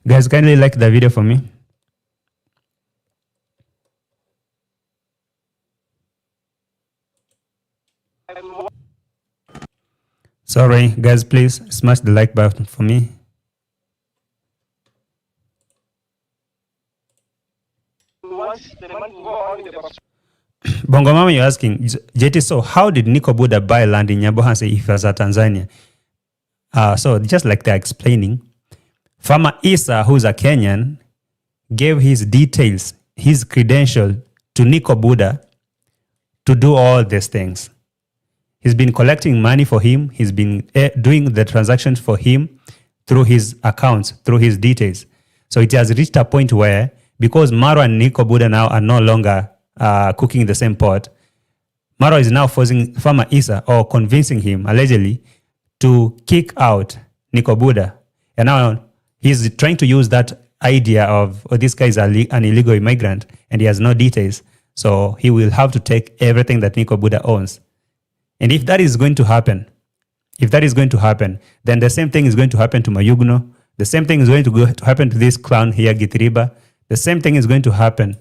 Guys, kindly like the video for me. Sorry, guys, please smash the like button for me. Bongo Mama, you're asking, JT, so how did Nico Buddha buy land in Nyabohanse if he was at Tanzania? So just like they're explaining, Farmer Isa, who's a Kenyan, gave his details, his credential to Nico Buddha to do all these things. He's been collecting money for him. He's been doing the transactions for him through his accounts, through his details. So it has reached a point where, because Marwa and Nico Buddha now are no longer cooking in the same pot, Marwa is now forcing Farmer Isa, or convincing him, allegedly, to kick out Nico Buddha. And now he's trying to use that idea of, oh, this guy is an illegal immigrant and he has no details. So he will have to take everything that Nico Buddha owns. And if that is going to happen, then the same thing is going to happen to Mayugno. The same thing is going to happen to this clown here, Githiriba. The same thing is going to happen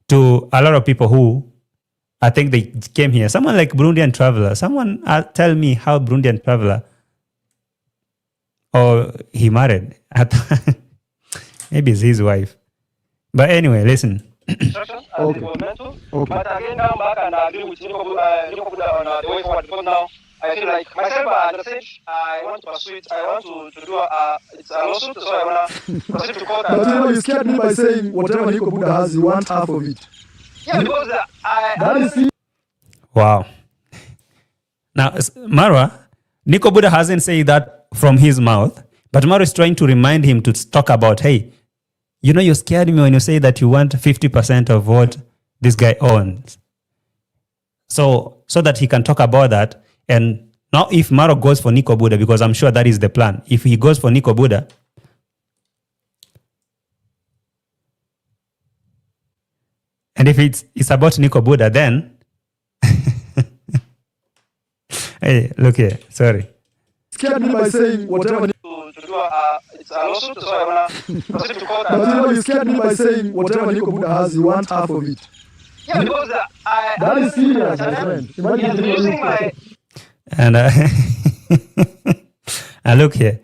to a lot of people who, I think they came here. Someone like Burundian Traveler. Someone tell me how Burundian Traveler, or he married. Maybe it's his wife. But anyway, listen. Okay. But again, come back and agree with Nico Buddha on the way forward. Because now I feel like myself at the stage, I want to pursue it. I want to do it's a lawsuit, so I want to proceed to court. But you scared me by saying whatever Nico Buddha has, you want half of it. Yeah, because that is. Wow. Now, Marwa, Nico Buddha hasn't said that from his mouth, but Marwa is trying to remind him to talk about, hey, you know, you scared me when you say that you want 50% of what this guy owns. So that he can talk about that. And now if Marwa goes for Nico Buddha, because I'm sure that is the plan, if he goes for Nico Buddha, and if it's about Nico Buddha, then hey, look here, sorry. Scared me by saying whatever. It's a lawsuit, so I want to proceed to court. But you scared me by saying whatever Nico Buddha has, you want half of it. Yeah, because that is serious, my friend. Imagine using my. And and look here.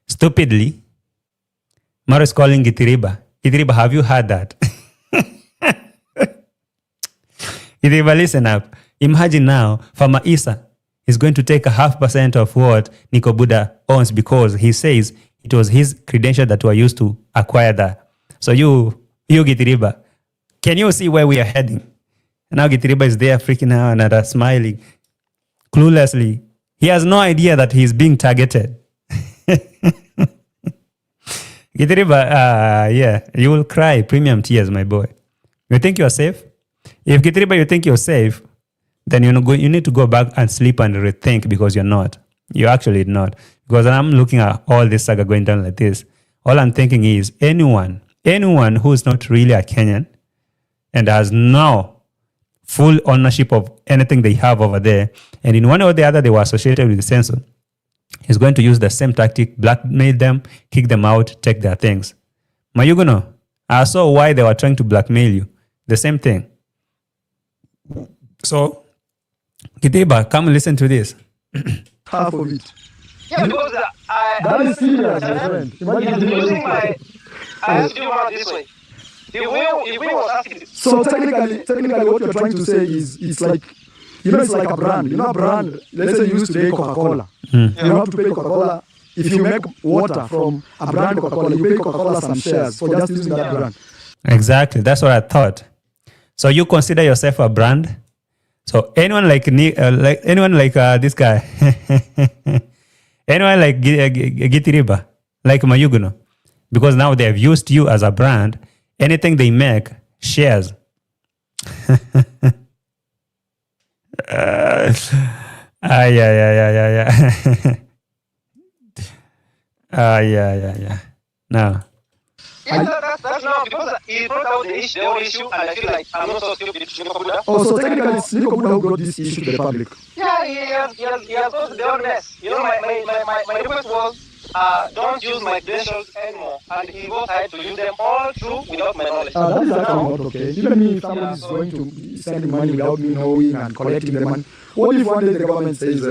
Stupidly, Maro is calling Githiriba. Githiriba, have you heard that? Githiriba, listen up. Imagine now, Farmer Isa is going to take 0.5% of what Nico Buddha owns because he says it was his credential that were used to acquire that. So you Githiriba, can you see where we are heading? And now Githiriba is there freaking out and smiling cluelessly. He has no idea that he's being targeted. Githiriba, yeah, you will cry premium tears, my boy. You think you're safe? If Githiriba, you think you're safe, then you need to go back and sleep and rethink, because you're not. You're actually not. Because I'm looking at all this saga going down like this. All I'm thinking is anyone who's not really a Kenyan and has now full ownership of anything they have over there, and in one or the other they were associated with the census, is going to use the same tactic, blackmail them, kick them out, take their things. Mayuguno, I saw why they were trying to blackmail you. The same thing. So, Githiriba, come listen to this. Half of it. Yeah, because That is serious, my friend. Imagine using my, I have to do one this way. If we was asking this. So technically, what you're trying to say is, it's like, it's like a brand. A brand. Let's say you used to pay Coca-Cola. You have to pay Coca-Cola. If you make water from a brand Coca-Cola, you pay Coca-Cola some shares for just using that brand. Exactly. That's what I thought. So you consider yourself a brand? So anyone like this guy, anyone like Githiriba, like Mayuguno, because now they have used you as a brand. Anything they make, shares. Yeah. No. Yeah, that's now because he brought out the whole issue, and I feel like I'm not so stupid. Oh, so technically, it's Nico Buddha who brought this issue to the public. Yeah, he has caused the whole mess. My request was, don't use my credentials anymore, and he goes ahead to use them all through without my knowledge. That is actually not okay. Even if someone is going to send money without me knowing and collecting the money, what if one day the government says,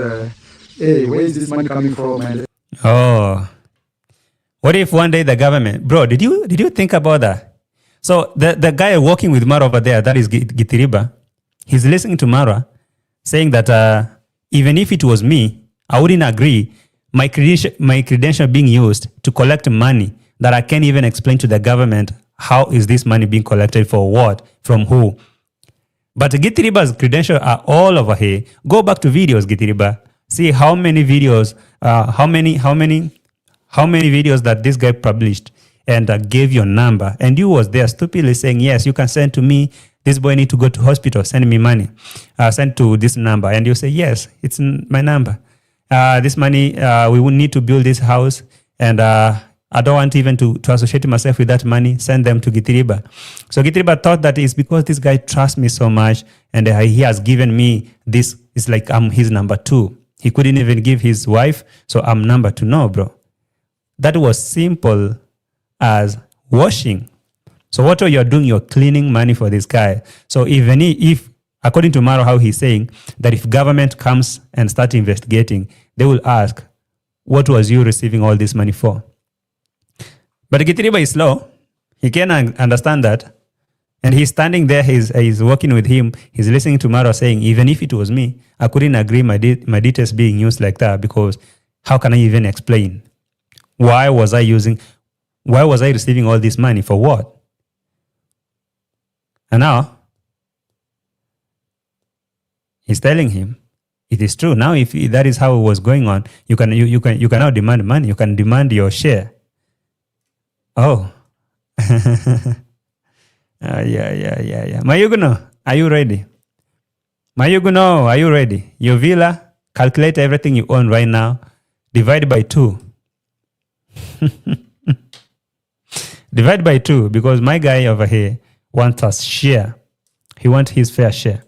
hey, where is this money coming from? And what if one day the government, bro, did you think about that? So the guy working with Marwa over there, that is Githiriba, he's listening to Marwa saying that even if it was me, I wouldn't agree my credential being used to collect money that I can't even explain to the government how is this money being collected, for what, from who. But Githiriba's credentials are all over here. Go back to videos, Githiriba. See how many videos, how many videos that this guy published and gave your number. And you was there stupidly saying, yes, you can send to me. This boy need to go to hospital. Send me money. Send to this number. And you say, yes, it's my number. This money, we will need to build this house. And I don't want even to associate myself with that money. Send them to Githiriba. So Githiriba thought that it's because this guy trusts me so much and he has given me this. It's like I'm his number 2. He couldn't even give his wife. So I'm number 2. No, bro. That was simple as washing. So what you're doing, you're cleaning money for this guy. So even if according to Marwa, how he's saying that if government comes and start investigating, they will ask, what was you receiving all this money for? But Githiriba is slow. He can understand that. And he's standing there, he's working with him. He's listening to Marwa saying, even if it was me, I couldn't agree my details being used like that, because how can I even explain? Why was I receiving all this money? For what? And now, he's telling him, it is true. Now, if that is how it was going on, you can now demand money. You can demand your share. Oh. Yeah. Mayuguno, are you ready? Mayuguno, are you ready? Your villa, calculate everything you own right now, divide by 2. Divide by 2, because my guy over here wants us share. He wants his fair share.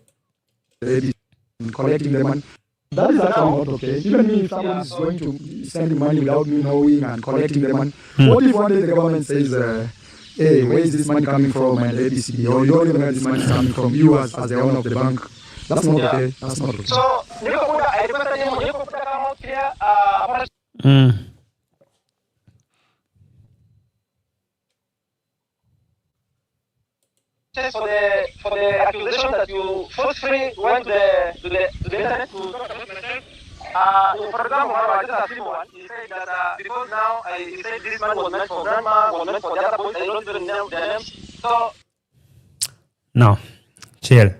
Collecting the money. That is actually not okay. Even if someone is going to send money without me knowing and collecting the money, what if one day the government says, hey, where is this money coming from? And ABCD, or you don't even know where this money is coming from, you as the owner of the bank. That's not okay. That's not okay. So, I requested him to come out here. For the accusation that you forcefully went to the internet to talk about myself. For example, I just asked him one. He said that because now he said this man was meant for grandma, was meant for the other boys. I don't even know their names. So no, chill.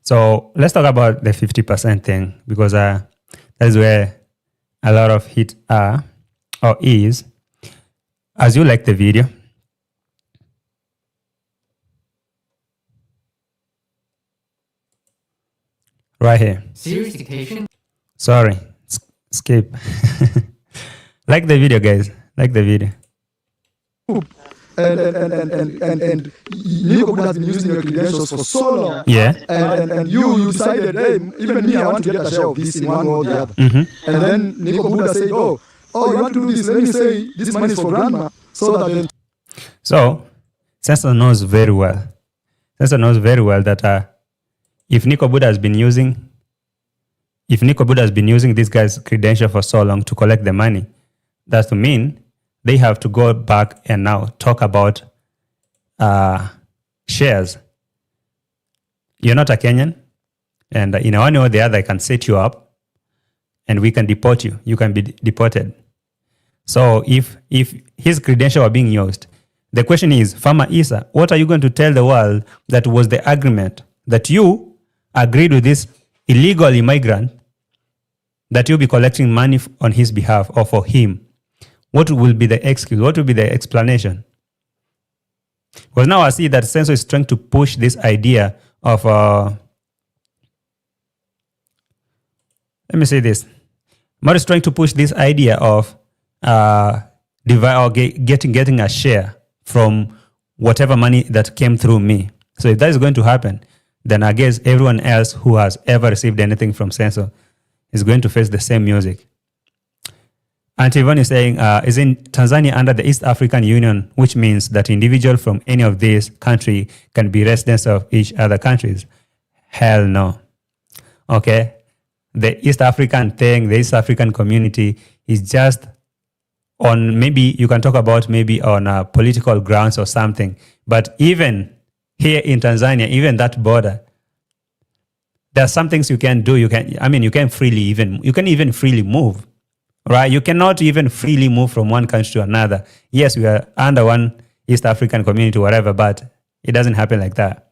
So let's talk about the 50% thing, because that's where a lot of hit are or is. as you like the video, right here. Serious dictation? Sorry, skip. Like the video, guys. Like the video. And Nico has been using your credentials for so long. Yeah. And you decided, hey, even me, I want to get a share of this in one way or the other. And then Nico Buddha said, oh, you want to do this? Let me say this money is for grandma. So, Sensor knows very well. Sensor knows very well that if Nico Buddha has been using this guy's credential for so long to collect the money, that's to mean they have to go back and now talk about shares. You're not a Kenyan, and in one way or the other, I can set you up, and we can deport you. You can be deported. So if his credentials are being used, the question is, Farmer Isa, what are you going to tell the world that was the agreement that you agreed with this illegal immigrant that you'll be collecting money on his behalf or for him? What will be the excuse? What will be the explanation? Because now I see that Sensor is trying to push this idea of, let me say this. Mar is trying to push this idea of getting a share from whatever money that came through me. So if that is going to happen, then I guess everyone else who has ever received anything from Sensor is going to face the same music. And Yvonne is saying, is in Tanzania under the East African Union, which means that individuals from any of these countries can be residents of each other countries. Hell no. Okay? The East African thing, the East African community is just on, maybe you can talk about maybe on political grounds or something. But even here in Tanzania, even that border, there are some things you can do. You can even freely move. Right? You cannot even freely move from one country to another. Yes, we are under one East African community, whatever, but it doesn't happen like that.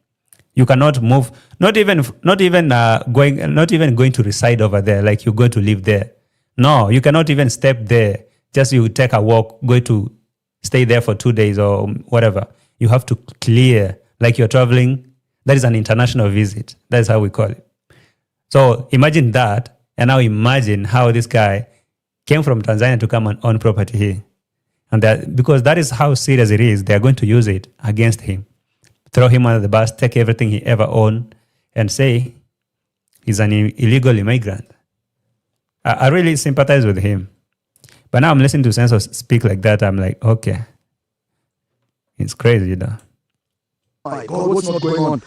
You cannot move, not even going to reside over there, like you're going to live there. No, you cannot even step there. Just you take a walk, go to stay there for 2 days or whatever. You have to clear, like you're traveling. That is an international visit. That is how we call it. So imagine that, and now imagine how this guy came from Tanzania to come and own property here. And that, because that is how serious it is, they are going to use it against him. Throw him under the bus, take everything he ever owned, and say he's an illegal immigrant. I really sympathize with him. But now I'm listening to Sensor speak like that, I'm like, okay. It's crazy, you know. My God, what's not going on?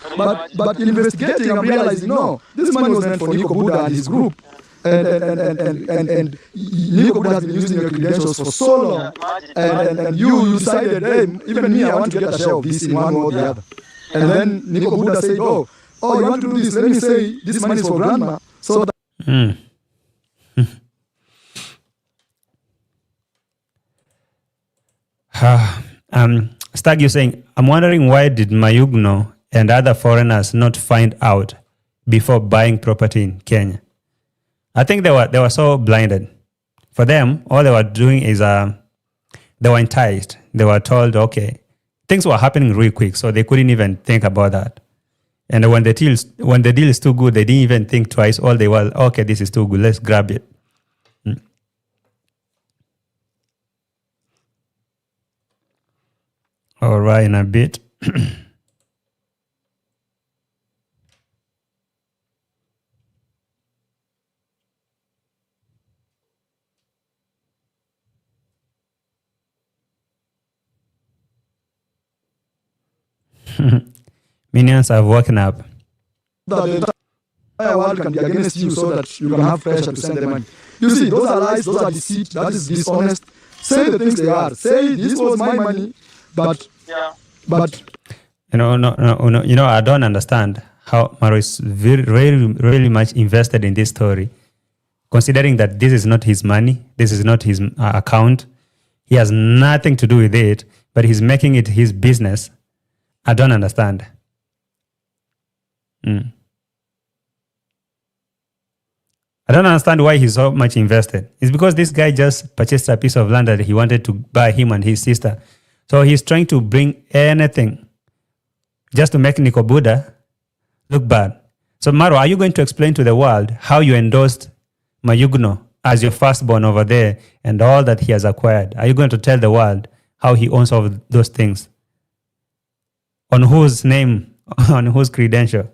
But investigating, I'm realizing, no, this money was meant for Nico Buddha and his group. And Nico Buddha has been using your credentials for so long. And you decided, hey, even me, I want to get a share of this in one way or the other. And then Nico Buddha said, oh, you want to do this? Let me say this money is for grandma. So that Stag, you're saying, I'm wondering why did Mayugno and other foreigners not find out before buying property in Kenya? I think they were so blinded. For them, all they were doing is they were enticed. They were told, okay, things were happening really quick, so they couldn't even think about that. And when the deal is too good, they didn't even think twice. All they were, okay, this is too good, let's grab it. All right, in a bit. Minions have woken up. the entire world can be against you so that you can have pressure to send them money. You see, those are lies, those are deceit, that is dishonest. Say the things they are. Say, this was my money, but I don't understand how Marwa is really much invested in this story, considering that this is not his money, this is not his account. He has nothing to do with it, but he's making it his business. I don't understand. I don't understand why he's so much invested. It's because this guy just purchased a piece of land that he wanted to buy him and his sister. So he's trying to bring anything just to make Nico Buddha look bad. So Marwa, are you going to explain to the world how you endorsed Mayugno as your firstborn over there and all that he has acquired? Are you going to tell the world how he owns all of those things? On whose name, on whose credential?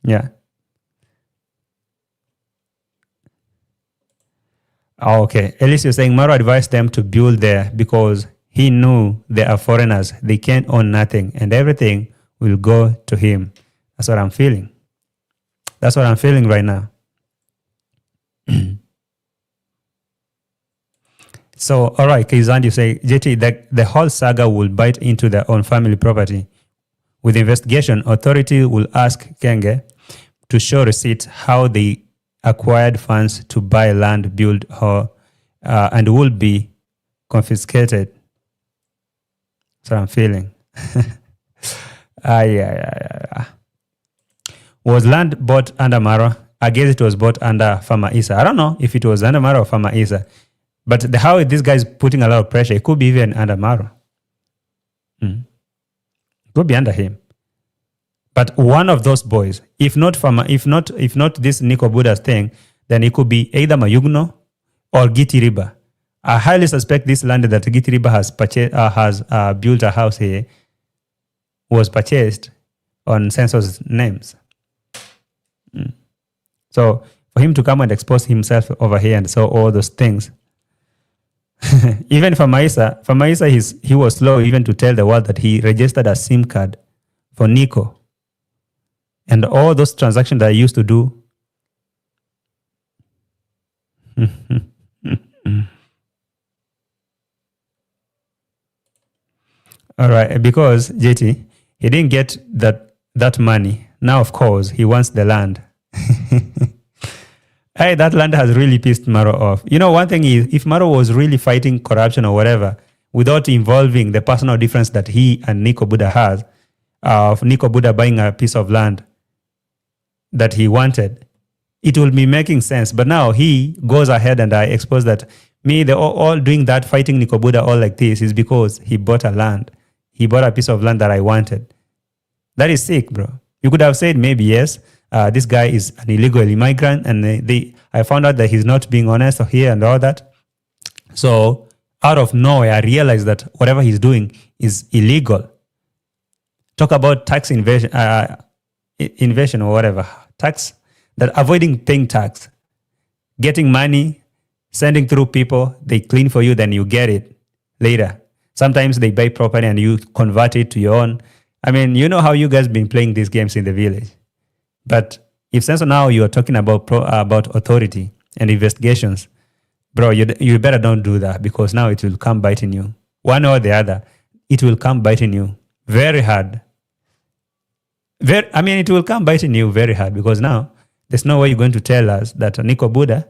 Yeah. Oh, okay. At least you're saying Marwa advised them to build there because he knew they are foreigners. They can't own nothing and everything will go to him. That's what I'm feeling. That's what I'm feeling right now. So, all right, Kizand, you say, JT, the whole saga will bite into their own family property. With investigation, authority will ask Kenge to show receipts how they acquired funds to buy land, build her, and will be confiscated. So I'm feeling. Yeah. Was land bought under Marwa? I guess it was bought under Farmer Isa. I don't know if it was under Marwa or Farmer Isa. But how this guy is putting a lot of pressure, it could be even under Marwa. It could be under him. But one of those boys, if not this Nico Buddha's thing, then it could be either Mayugno or Gitiriba. I highly suspect this land that Gitiriba has built a house here was purchased on census names. So for him to come and expose himself over here and so all those things, even for Maisa, he was slow even to tell the world that he registered a SIM card for Nico. And all those transactions that I used to do. All right, because JT, he didn't get that money. Now, of course, he wants the land. Hey, that land has really pissed Marwa off. You know, one thing is, if Marwa was really fighting corruption or whatever, without involving the personal difference that he and Nico Buddha has, of Nico Buddha buying a piece of land that he wanted, it will be making sense. But now he goes ahead and I expose that they're all doing that, fighting Nico Buddha all like this is because he bought a land. He bought a piece of land that I wanted. That is sick, bro. You could have said maybe, yes, this guy is an illegal immigrant and I found out that he's not being honest here and all that. So out of nowhere, I realized that whatever he's doing is illegal. Talk about tax invasion or whatever. Tax, that avoiding paying tax. Getting money, sending through people, they clean for you, then you get it later. Sometimes they buy property and you convert it to your own. I mean, you know how you guys been playing these games in the village. But if since now you are talking about authority and investigations, bro, you better don't do that because now it will come biting you. One or the other, it will come biting you very hard. It will come biting you very hard because now there's no way you're going to tell us that Nico Buddha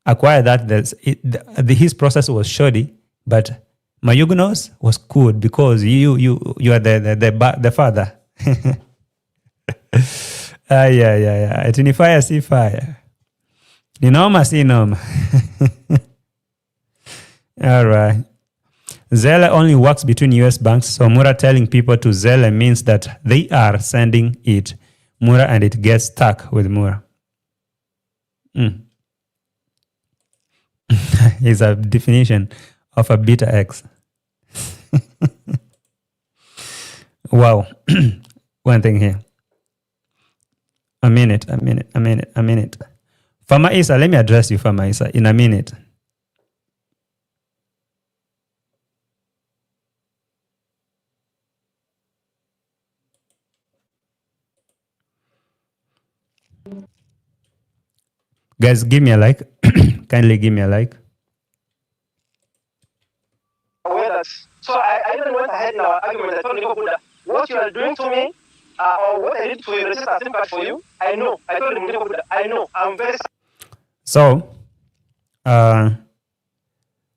acquired that. His process was shoddy, but Mayugno's was good because you are the father. Yeah. Tunifaya si fire. Ninoma si noma. All right. Zelle only works between US banks, so Mura telling people to Zelle means that they are sending it Mura and it gets stuck with Mura. Is a definition of a beta X. Wow. One thing here. A minute. Farmer Isa, let me address you, Farmer Isa, in a minute. Guys, give me a like. Kindly give me a like. So I even went ahead in our argument. I told Nico Buddha, what you are doing to me, or what I did to register a SIM card for you, I know. I told him, Nico Buddha, I know. I'm very. So,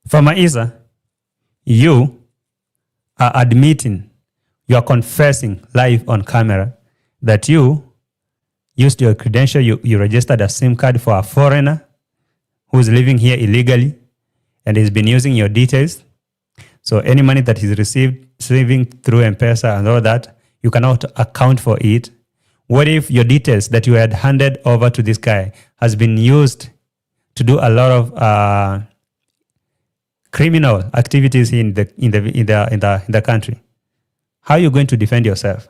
Farmer Isa, you are admitting, you are confessing live on camera that you used your credential, you registered a SIM card for a foreigner who's living here illegally and has been using your details. So any money that he's receiving through M-Pesa and all that, you cannot account for it. What if your details that you had handed over to this guy has been used to do a lot of criminal activities in the country? How are you going to defend yourself?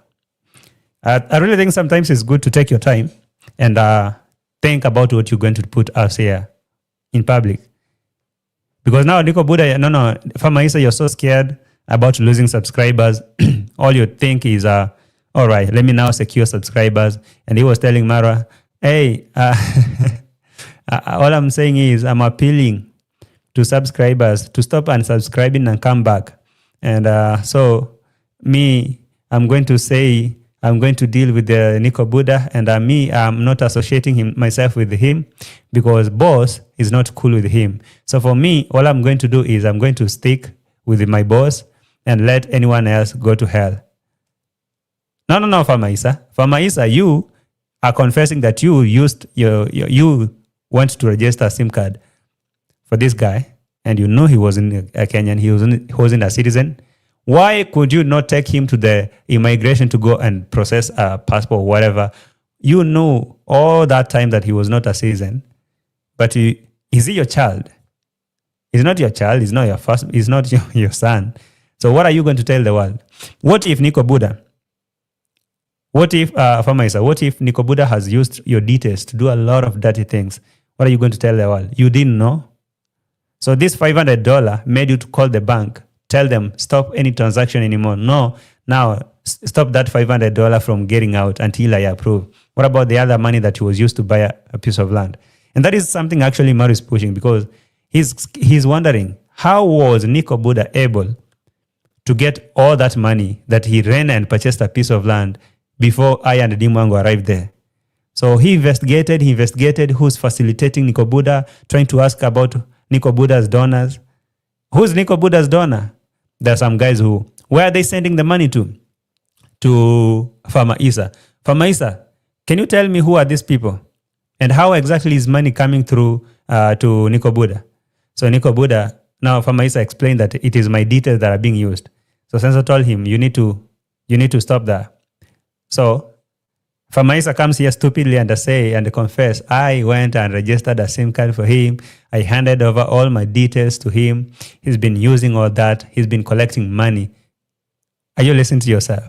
I really think sometimes it's good to take your time and think about what you're going to put out here in public. Because now, Nico Buddha, Farmer Issa, you're so scared about losing subscribers. All you think is, all right, let me now secure subscribers. And he was telling Marwa, hey, all I'm saying is I'm appealing to subscribers to stop unsubscribing and come back. And so I'm going to say, I'm going to deal with the Nico Buddha, and I'm not associating myself with him because boss is not cool with him. So for me, all I'm going to do is I'm going to stick with my boss and let anyone else go to hell. No, Farmer Issa. Farmer Issa, you are confessing that you used you went to register a SIM card for this guy, and you know he wasn't a Kenyan, he wasn't a citizen. Why could you not take him to the immigration to go and process a passport or whatever? You know all that time that he was not a citizen, but is he your child? He's not your child. He's not your first. He's not your son. So what are you going to tell the world? What if Nico Buddha? What if Farmer Issa? What if Nico Buddha has used your details to do a lot of dirty things? What are you going to tell the world? You didn't know. So this $500 made you to call the bank. Tell them, stop any transaction anymore. No, now stop that $500 from getting out until I approve. What about the other money that was used to buy a piece of land? And that is something actually Marwa is pushing, because he's wondering, how was Nico Buddha able to get all that money that he ran and purchased a piece of land before I and Dimwango arrived there? So he investigated who's facilitating Nico Buddha, trying to ask about Nico Buddha's donors. Who's Nico Buddha's donor? There are some guys where are they sending the money to? To Farmer Issa. Farmer Issa, can you tell me who are these people? And how exactly is money coming through to Nico Buddha? So Nico Buddha, now Farmer Issa explained that it is my details that are being used. So Sensor told him, you need to stop that. So Farmer Issa comes here stupidly and confess, I went and registered a SIM card for him. I handed over all my details to him. He's been using all that. He's been collecting money. Are you listening to yourself?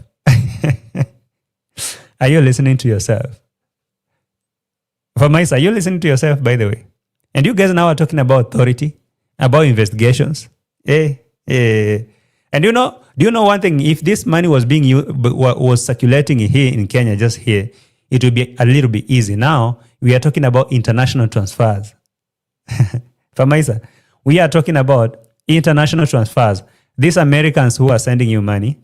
Are you listening to yourself? Farmer Issa, are you listening to yourself, by the way? And you guys now are talking about authority, about investigations. And do you know one thing? If this money was being used, was circulating here in Kenya, just here, it would be a little bit easy. Now we are talking about international transfers. Farmer Issa, we are talking about international transfers. These Americans who are sending you money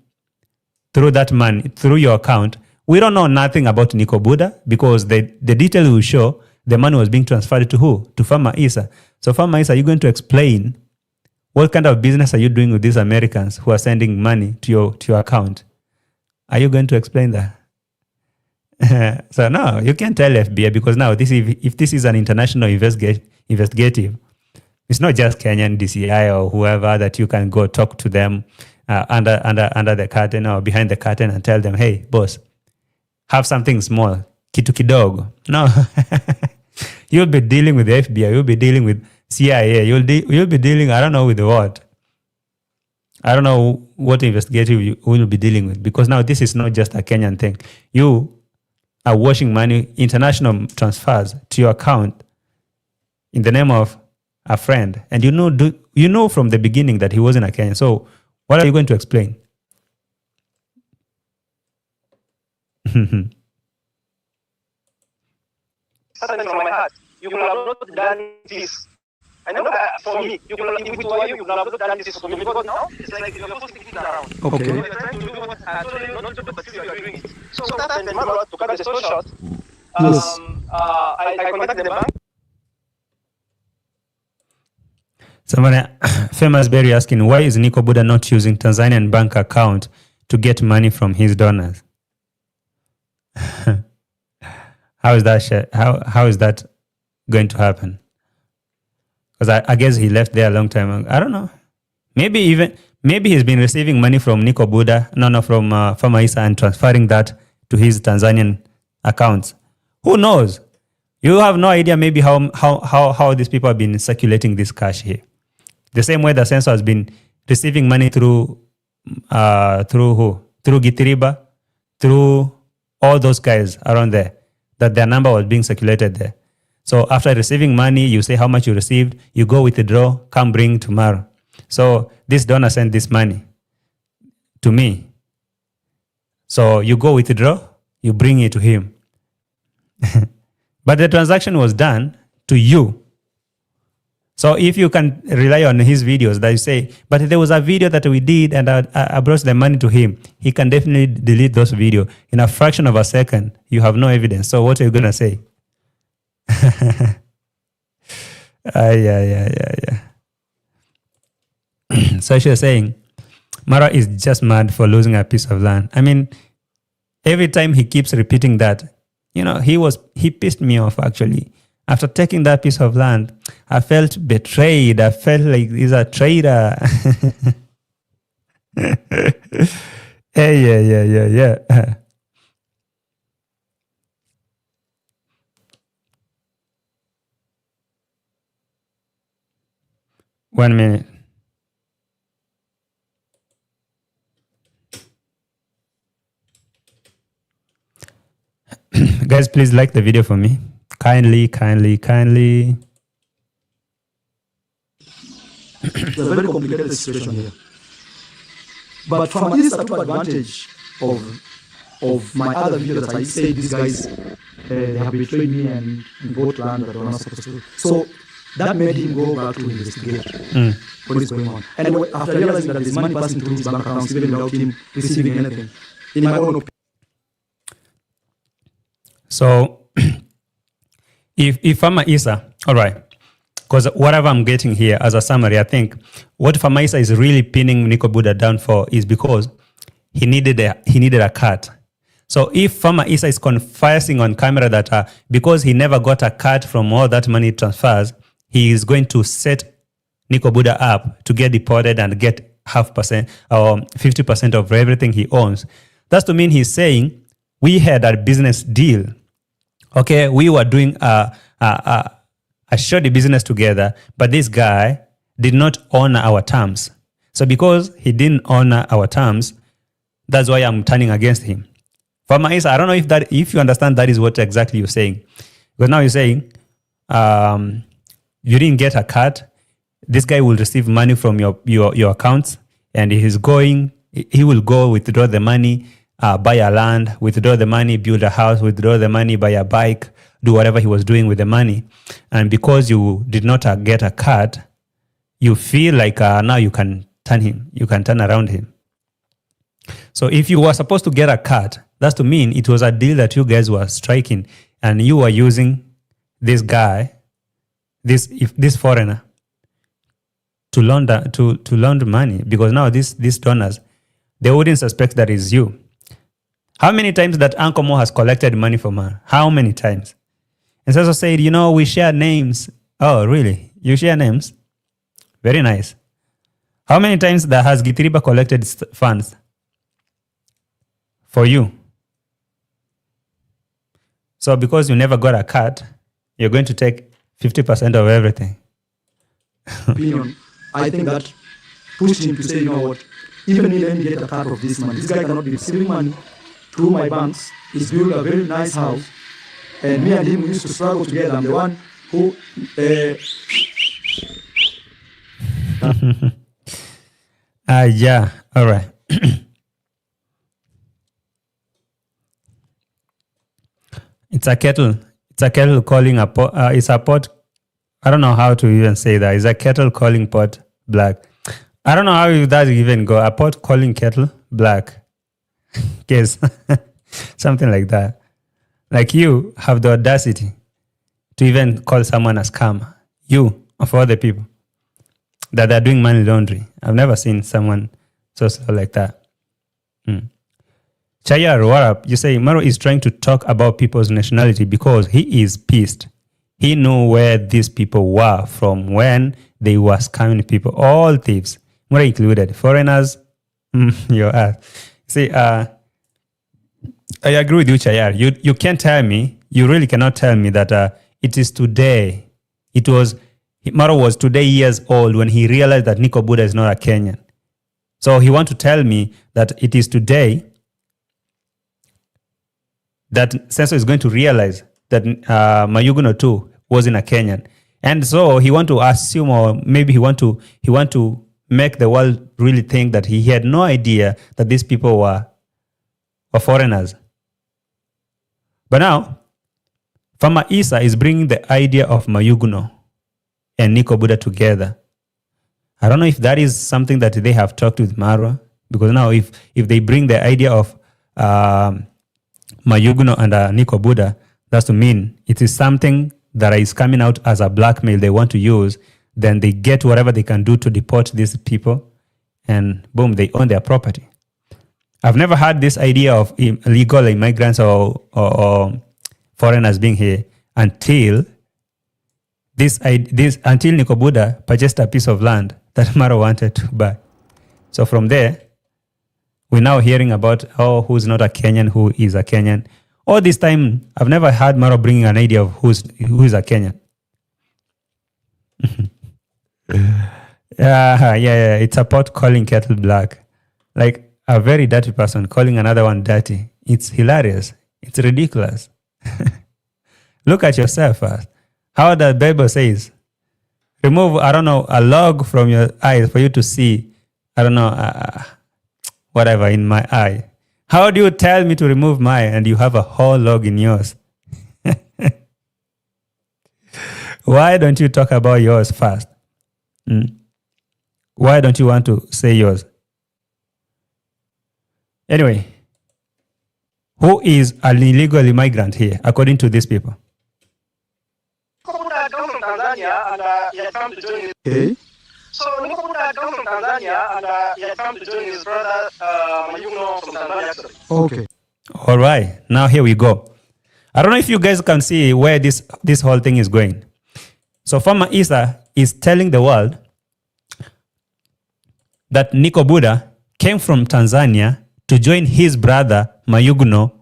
through that money, through your account, we don't know nothing about Nico Buddha, because the detail will show the money was being transferred to who? To Farmer Issa. So Farmer Issa, are you going to explain what kind of business are you doing with these Americans who are sending money to your account? Are you going to explain that? So no, you can't tell FBI, because now if this is an international investigative, it's not just Kenyan DCI or whoever that you can go talk to them under the curtain or behind the curtain and tell them, hey, boss, have something small, kitu kidogo. No, you'll be dealing with the FBI. You'll be dealing with CIA. You'll be dealing, I don't know with what. I don't know what investigative you will be dealing with, because now this is not just a Kenyan thing. You are washing money, international transfers to your account in the name of a friend, and you know from the beginning that he wasn't a Kenyan. So what are you going to explain? Something from my heart. You could have not done this. I know that for me, you could have, if it were you could have not done this for me, because now it's like you're posting things around. Okay. You're trying to do what I told you not to do, but still you're doing it. So that time, Marwa, to cut the story short, Yes. I contacted the bank. Somebody, Famous Berry asking, why is Nico Buddha not using Tanzanian bank account to get money from his donors? How is that how is that going to happen? Because I guess he left there a long time ago. I don't know. Maybe he's been receiving money from Nico Buddha, from Farmer Issa, and transferring that to his Tanzanian accounts. Who knows? You have no idea maybe how these people have been circulating this cash here. The same way the censor has been receiving money through who? Through Gitiriba, through all those guys around there, that their number was being circulated there. So after receiving money, you say how much you received, you go withdraw, come bring tomorrow. So this donor sent this money to me. So you go withdraw, you bring it to him. But the transaction was done to you. So if you can rely on his videos that you say, but there was a video that we did and I brought the money to him, he can definitely delete those videos. In a fraction of a second, you have no evidence. So what are you going to say? Yeah. So she was saying, Marwa is just mad for losing a piece of land. I mean, every time he keeps repeating that, he pissed me off actually. After taking that piece of land, I felt betrayed. I felt like he's a traitor. Yeah. 1 minute. Guys, please like the video for me. Kindly. It's a very complicated situation here. But from this, I took advantage of my other video that I say these guys they have betrayed me and bought land that they were not supposed to. So that made him go back to investigate what is going on. And after realizing that there's money passing through his bank accounts even without him receiving anything, in my own opinion. So if Farmer Issa, all right, because whatever I'm getting here as a summary, I think what Farmer Issa is really pinning Nico Buddha down for is because he needed a cut. So if Farmer Issa is confessing on camera that because he never got a cut from all that money transfers, he is going to set Nico Buddha up to get deported and get 0.5% or 50% of everything he owns. That's to mean he's saying we had a business deal. Okay, we were doing a shoddy business together, but this guy did not honor our terms. So because he didn't honor our terms, that's why I'm turning against him. Farmer Issa, I don't know if you understand that is what exactly you're saying. Because now you're saying you didn't get a cut. This guy will receive money from your accounts, and he will go withdraw the money, buy a land, withdraw the money, build a house, withdraw the money, buy a bike, do whatever he was doing with the money. And because you did not get a cut, you feel like now you can turn around him. So if you were supposed to get a cut, that's to mean it was a deal that you guys were striking, and you were using this guy, this foreigner, to launder money, because now these donors, they wouldn't suspect that it's you. How many times that Uncle Mo has collected money from her? How many times? And so said, we share names. Oh, really? You share names? Very nice. How many times that has Gitiriba collected funds for you? So because you never got a cut, you're going to take 50% of everything. Opinion. I think that pushed him to say, you know what, even me, let me get a cut of this money. This guy cannot be receiving money through my banks. He's built a very nice house. And me and him, we used to struggle together. I'm the one who... Yeah, all right. It's a kettle calling a pot. It's a pot. I don't know how to even say that. It's a kettle calling pot black. I don't know how that even go. A pot calling kettle black. Yes, something like that. Like you have the audacity to even call someone a scammer. You, of all the people that are doing money laundry. I've never seen someone so like that. Chayar, what up? You say Marwa is trying to talk about people's nationality because he is pissed. He knew where these people were from when they were scamming people. All thieves, Marwa included. Foreigners, your ass. See, I agree with you, Chayar. You can't tell me, you really cannot tell me that it is today. Marwa was today years old when he realized that Nico Buddha is not a Kenyan. So he want to tell me that it is today that Senso is going to realize that Mayuguno too wasn't a Kenyan. And so he want to assume, or maybe he want to make the world really think that he had no idea that these people were foreigners. But now, Farmer Isa is bringing the idea of Mayuguno and Nico Buddha together. I don't know if that is something that they have talked with Marwa, because now if they bring the idea of Mayuguno and Nico Buddha, that's to mean it is something that is coming out as a blackmail they want to use. Then they get whatever they can do to deport these people, and boom, they own their property. I've never had this idea of illegal immigrants or foreigners being here until Nico Buddha purchased a piece of land that Marwa wanted to buy. So from there, we're now hearing about, who's not a Kenyan, who is a Kenyan. All this time, I've never had Marwa bringing an idea of who is a Kenyan. Yeah, it's about calling kettle black. Like a very dirty person calling another one dirty. It's hilarious. It's ridiculous. Look at yourself first. How the Bible says, remove, a log from your eyes for you to see, whatever in my eye. How do you tell me to remove mine and you have a whole log in yours? Why don't you talk about yours first? Why don't you want to say yours? Anyway, who is an illegal immigrant here, according to these people? Buddha comes from Tanzania and he had come to join his... Okay. So Nico Buddha comes from Tanzania and he had come to join his brother Mayuguno from Tanzania actually. Okay. All right, now here we go. I don't know if you guys can see where this whole thing is going. So Farmer Isa is telling the world that Nico Buddha came from Tanzania to join his brother Mayuguno,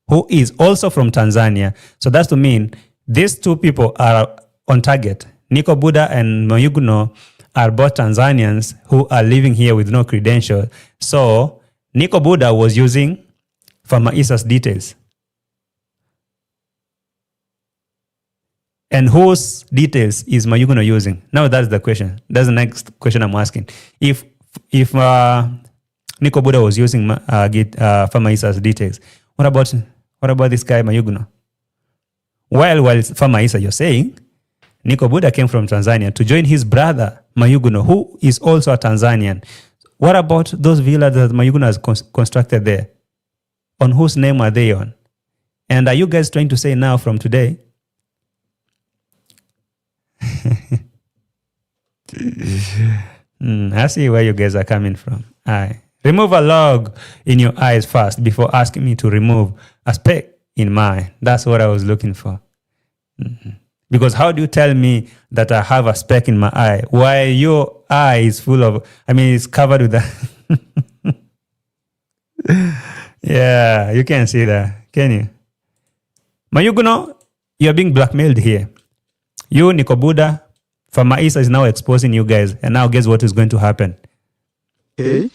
who is also from Tanzania. So that's to mean these two people are on target. Nico Buddha and Mayuguno are both Tanzanians who are living here with no credential. So Nico Buddha was using Farmer Isa's details. And whose details is Mayuguno using? Now that's the question. That's the next question I'm asking. If Nico Buddha was using Farmer Isa's details, what about this guy Mayuguno? While Farmer Isa, you're saying Nico Buddha came from Tanzania to join his brother Mayuguno, who is also a Tanzanian. What about those villas that Mayuguno has constructed there? On whose name are they on? And are you guys trying to say now from today? I see where you guys are coming from. Remove a log in your eyes first before asking me to remove a speck in mine. That's what I was looking for. Because how do you tell me that I have a speck in my eye while your eye is full of, it's covered with that. Yeah, you can't see that, can you? Mayuguno, you're being blackmailed here. You, Nico Buddha, Farmer Isa is now exposing you guys. And now guess what is going to happen? Okay.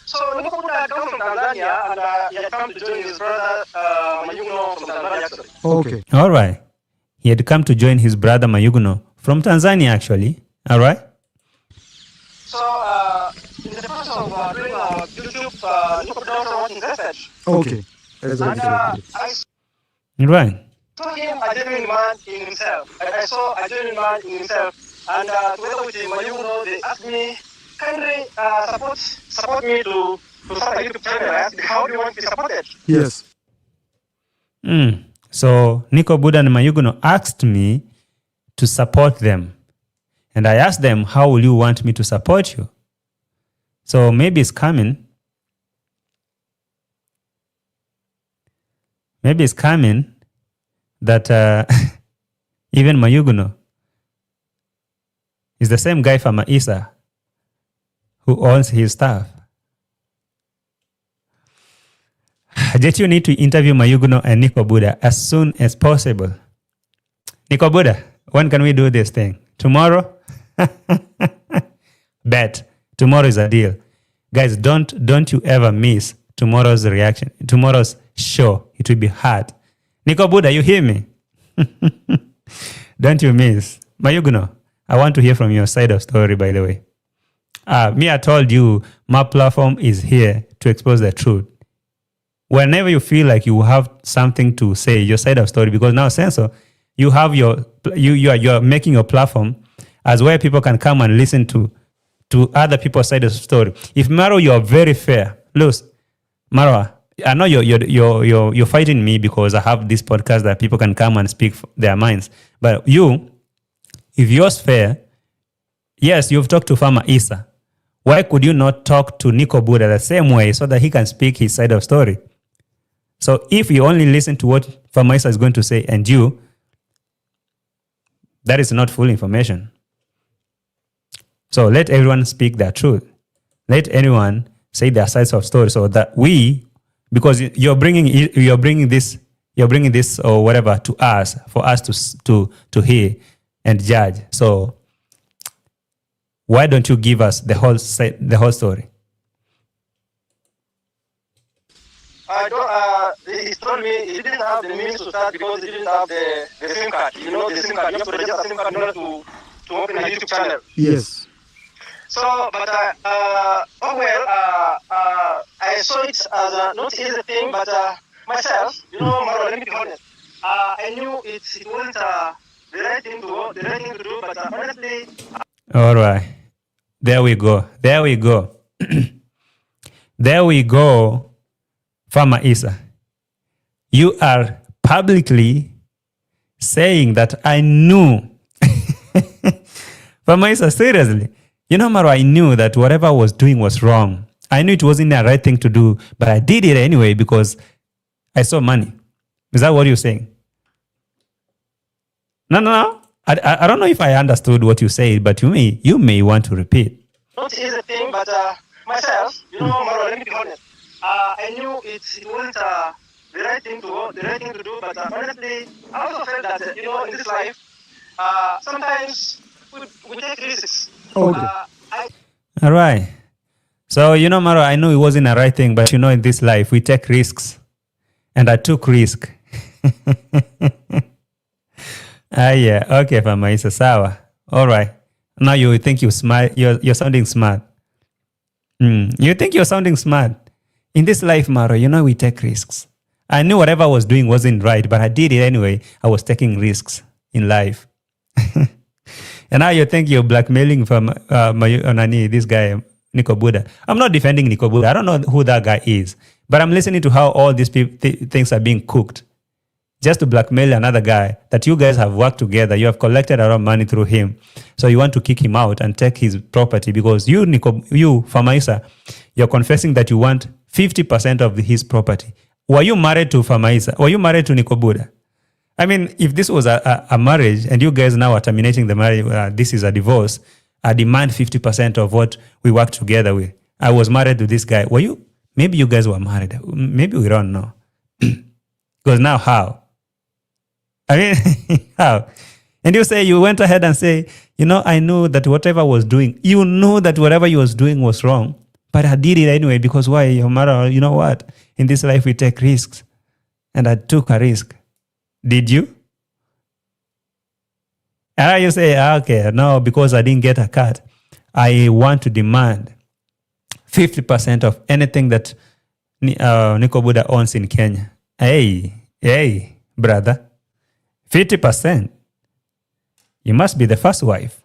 So Nico Buddha comes from Tanzania and he had come to join his brother Mayuguno from Tanzania actually. Okay. All right. He had come to join his brother Mayuguno from Tanzania actually. All right. So in the process of doing YouTube, Nico Buddha also watching research. Okay. And Exactly. I Right. saw him a genuine man in himself. I saw a genuine man in himself. And together with Mayuguno, they asked me, kindly support me to start a YouTube channel. I asked, how do you want to be supported? Yes. So Nico Buddha and Mayuguno asked me to support them. And I asked them, how will you want me to support you? So maybe it's coming. Maybe it's coming that even Mayuguno is the same guy from Isa who owns his stuff. That you need to interview Mayuguno and Nico Buddha as soon as possible. Nico Buddha, when can we do this thing? Tomorrow? Bet. Tomorrow is a deal. Guys, don't you ever miss tomorrow's reaction, tomorrow's show. It will be hard. Nico Buddha, you hear me? Don't you miss. Mayuguno, I want to hear from your side of story, by the way. I told you my platform is here to expose the truth. Whenever you feel like you have something to say, your side of story, because now Sensor, you have you're making your platform as where people can come and listen to other people's side of the story. If Marwa, you're very fair. Look, Marwa, I know you're fighting me because I have this podcast that people can come and speak their minds. But you, if yours fair, yes, you've talked to Farmer Isa. Why could you not talk to Nico Buddha the same way so that he can speak his side of story? So if you only listen to what Farmer Isa is going to say and you, that is not full information. So let everyone speak their truth. Let anyone say their sides of story so that we, because you're bringing this or whatever to us, for us to hear and judge. So why don't you give us the whole story? He told me he didn't have the means to start because he didn't have the SIM card. You know, the SIM card. You have to register a SIM card in order to open a YouTube channel. Yes. So, but I saw it as a not easy thing, but myself, you know, Marwa, let me be honest. I knew it wasn't the right thing to do, but honestly. All right. There we go. There we go, Farmer Isa. You are publicly saying that I knew. Farmer Isa, seriously. You know, Marwa, I knew that whatever I was doing was wrong. I knew it wasn't the right thing to do, but I did it anyway because I saw money. Is that what you're saying? No. I don't know if I understood what you said, but you may want to repeat. Not easy thing, but myself, you know, Marwa, let me be honest. I knew it wasn't the right thing to do, but honestly, I also felt that you know, in this life, sometimes we take risks. Okay. All right. So, you know, Marwa, I knew it wasn't the right thing, but you know, in this life, we take risks. And I took risk. Yeah. Okay, Farmer Isa, sawa. All right. Now you think you're smart. You're sounding smart. You think you're sounding smart. In this life, Marwa, you know, we take risks. I knew whatever I was doing wasn't right, but I did it anyway. I was taking risks in life. And now you think you're blackmailing from this guy, Nico Buddha. I'm not defending Nico Buddha. I don't know who that guy is. But I'm listening to how all these things are being cooked just to blackmail another guy that you guys have worked together. You have collected a lot of money through him. So you want to kick him out and take his property because you, Farmer Isa, you're confessing that you want 50% of his property. Were you married to Farmer Isa? Were you married to Nico Buddha? I mean, if this was a marriage and you guys now are terminating the marriage, this is a divorce, I demand 50% of what we worked together with. I was married to this guy. Were you? Maybe you guys were married. Maybe we don't know. Because now how? I mean, how? And you say, you went ahead and say, you know, I knew that whatever I was doing, you know that whatever you was doing was wrong. But I did it anyway because why? No matter, you know what? In this life, we take risks. And I took a risk. Did you? And you say, okay, no, because I didn't get a cut. I want to demand 50% of anything that Nico Buddha owns in Kenya. Hey, brother. 50%. You must be the first wife.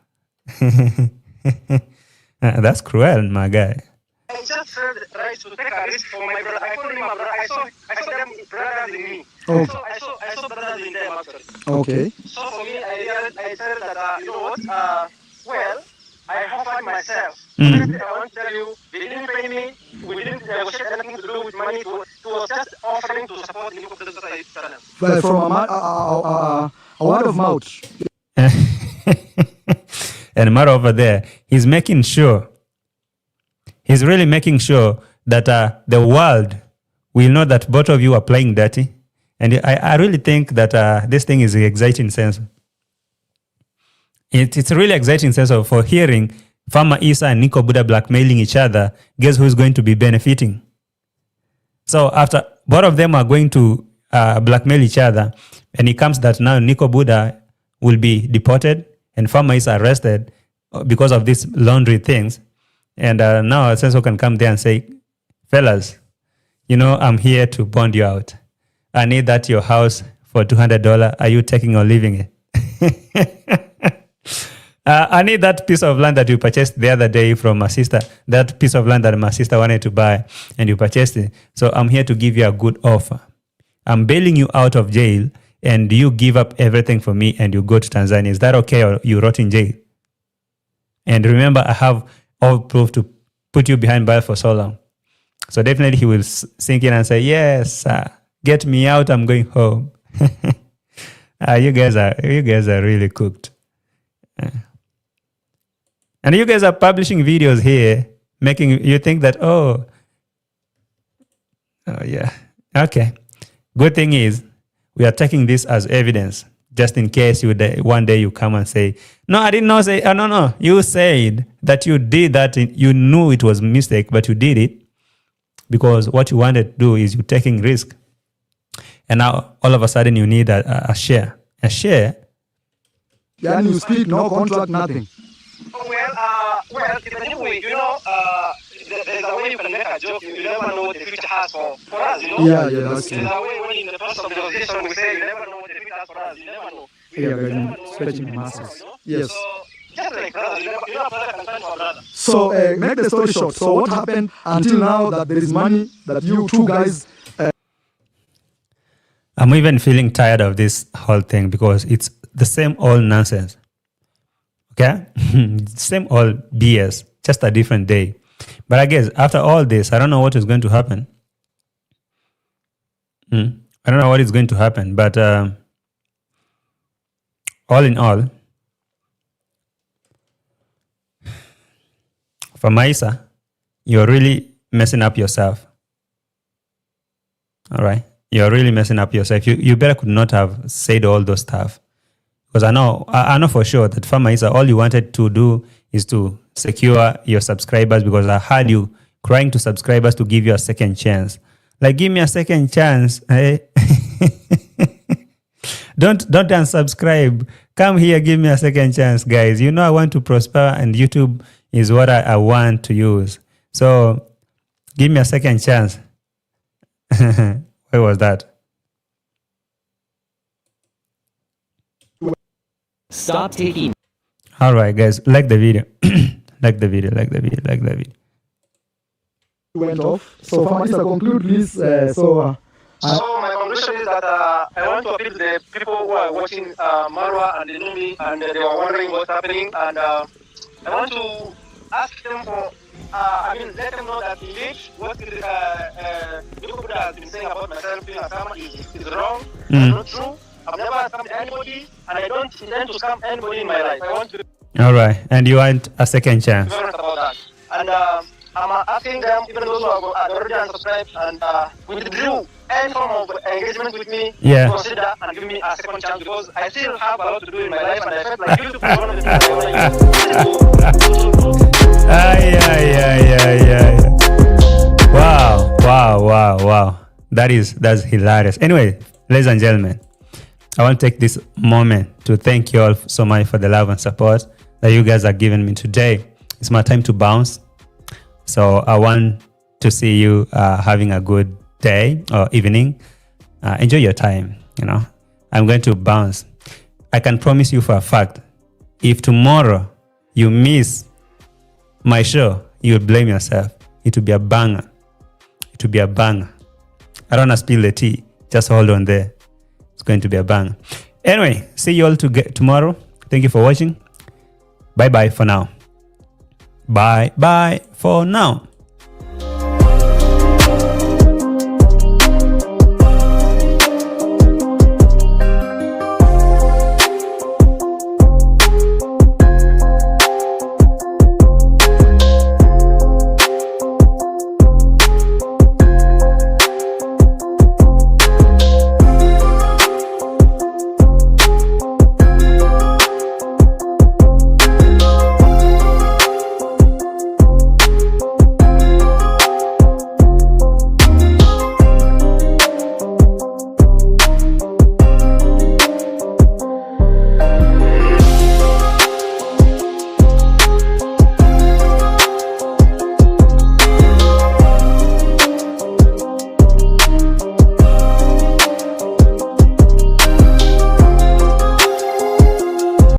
That's cruel, my guy. I just felt right to take a risk for my brother. I told him, my brother, I saw them brothers in me. Okay. So I saw brothers in them actually. Okay. So for me, I said that, you know what? Well, I offered myself. Honestly, I want to tell you, they didn't pay me. We didn't negotiate anything to do with money to was just offering to support the Nico Society channel. But from a word of mouth. And Marwa over there, he's making sure, he's really making sure that the world will know that both of you are playing dirty. And I really think that this thing is exciting sense. It's really exciting sense of for hearing Farmer Isa and Nico Buddha blackmailing each other. Guess who's going to be benefiting? So after both of them are going to blackmail each other, and it comes that now Nico Buddha will be deported and Farmer is arrested because of these laundry things. And now Senso can come there and say, fellas, you know, I'm here to bond you out. I need that your house for $200. Are you taking or leaving it? I need that piece of land that you purchased the other day from my sister. That piece of land that my sister wanted to buy and you purchased it. So I'm here to give you a good offer. I'm bailing you out of jail and you give up everything for me and you go to Tanzania. Is that okay, or you rot in jail? And remember, I have all proof to put you behind bars for so long. So definitely he will sink in and say, yes, get me out. I'm going home. You guys are really cooked. And you guys are publishing videos here, making you think that, oh yeah, okay. Good thing is, we are taking this as evidence, just in case one day you come and say, no, I didn't know. Say, no. You said that you did that. You knew it was a mistake, but you did it because what you wanted to do is you're taking risk. And now all of a sudden you need a share. A share. Then you speak, no contract, nothing. Well, anyway, you know, there's a way you can make a joke. You never know what the future has for us, you know? Yeah, that's true. There's a way when in the first of the conversation we say, you never know what the future has for us. You never know. Yeah, stretching muscles. Yes. So, just like brother, you know, brother can stand for brother. So, make the story short. So, what happened until now that there is money that you two guys... I'm even feeling tired of this whole thing because it's the same old nonsense. Okay? Same old BS, just a different day. But I guess after all this, I don't know what is going to happen. I don't know what is going to happen. But all in all, for Maisa, you're really messing up yourself. All right? You're really messing up yourself. You better could not have said all those stuff. Because I know for sure that Farmer Isa, all you wanted to do is to secure your subscribers, because I heard you crying to subscribers to give you a second chance. Like, give me a second chance. Eh? Don't unsubscribe. Come here, give me a second chance, guys. You know I want to prosper and YouTube is what I want to use. So give me a second chance. Where was that? Stop taking. All right, guys, like the video. like the video. Went off. So, Farmer conclude, please. So my conclusion is that I want to appeal to the people who are watching Marwa and they know me and they were wondering what's happening, and I want to ask them for, let them know that indeed what Nico Buddha has been saying about myself being a scammer is wrong, not true. I've never scammed anybody, and I don't intend to scam anybody in my life. I want to. All right, and you want a second chance. About that. And I'm asking them, even those who are already unsubscribed and withdrew any form of engagement with me, to consider and give me a second chance, because I still have a lot to do in my life, and I felt like YouTube is one of the things I want to Wow. That's hilarious. Anyway, ladies and gentlemen, I want to take this moment to thank you all so much for the love and support that you guys are giving me today. It's my time to bounce. So I want to see you having a good day or evening. Enjoy your time, I'm going to bounce. I can promise you for a fact, if tomorrow you miss my show, you'll blame yourself. It will be a banger. I don't want to spill the tea. Just hold on there. It's going to be a banger. Anyway, see you all tomorrow. Thank you for watching. Bye-bye for now. Bye for now.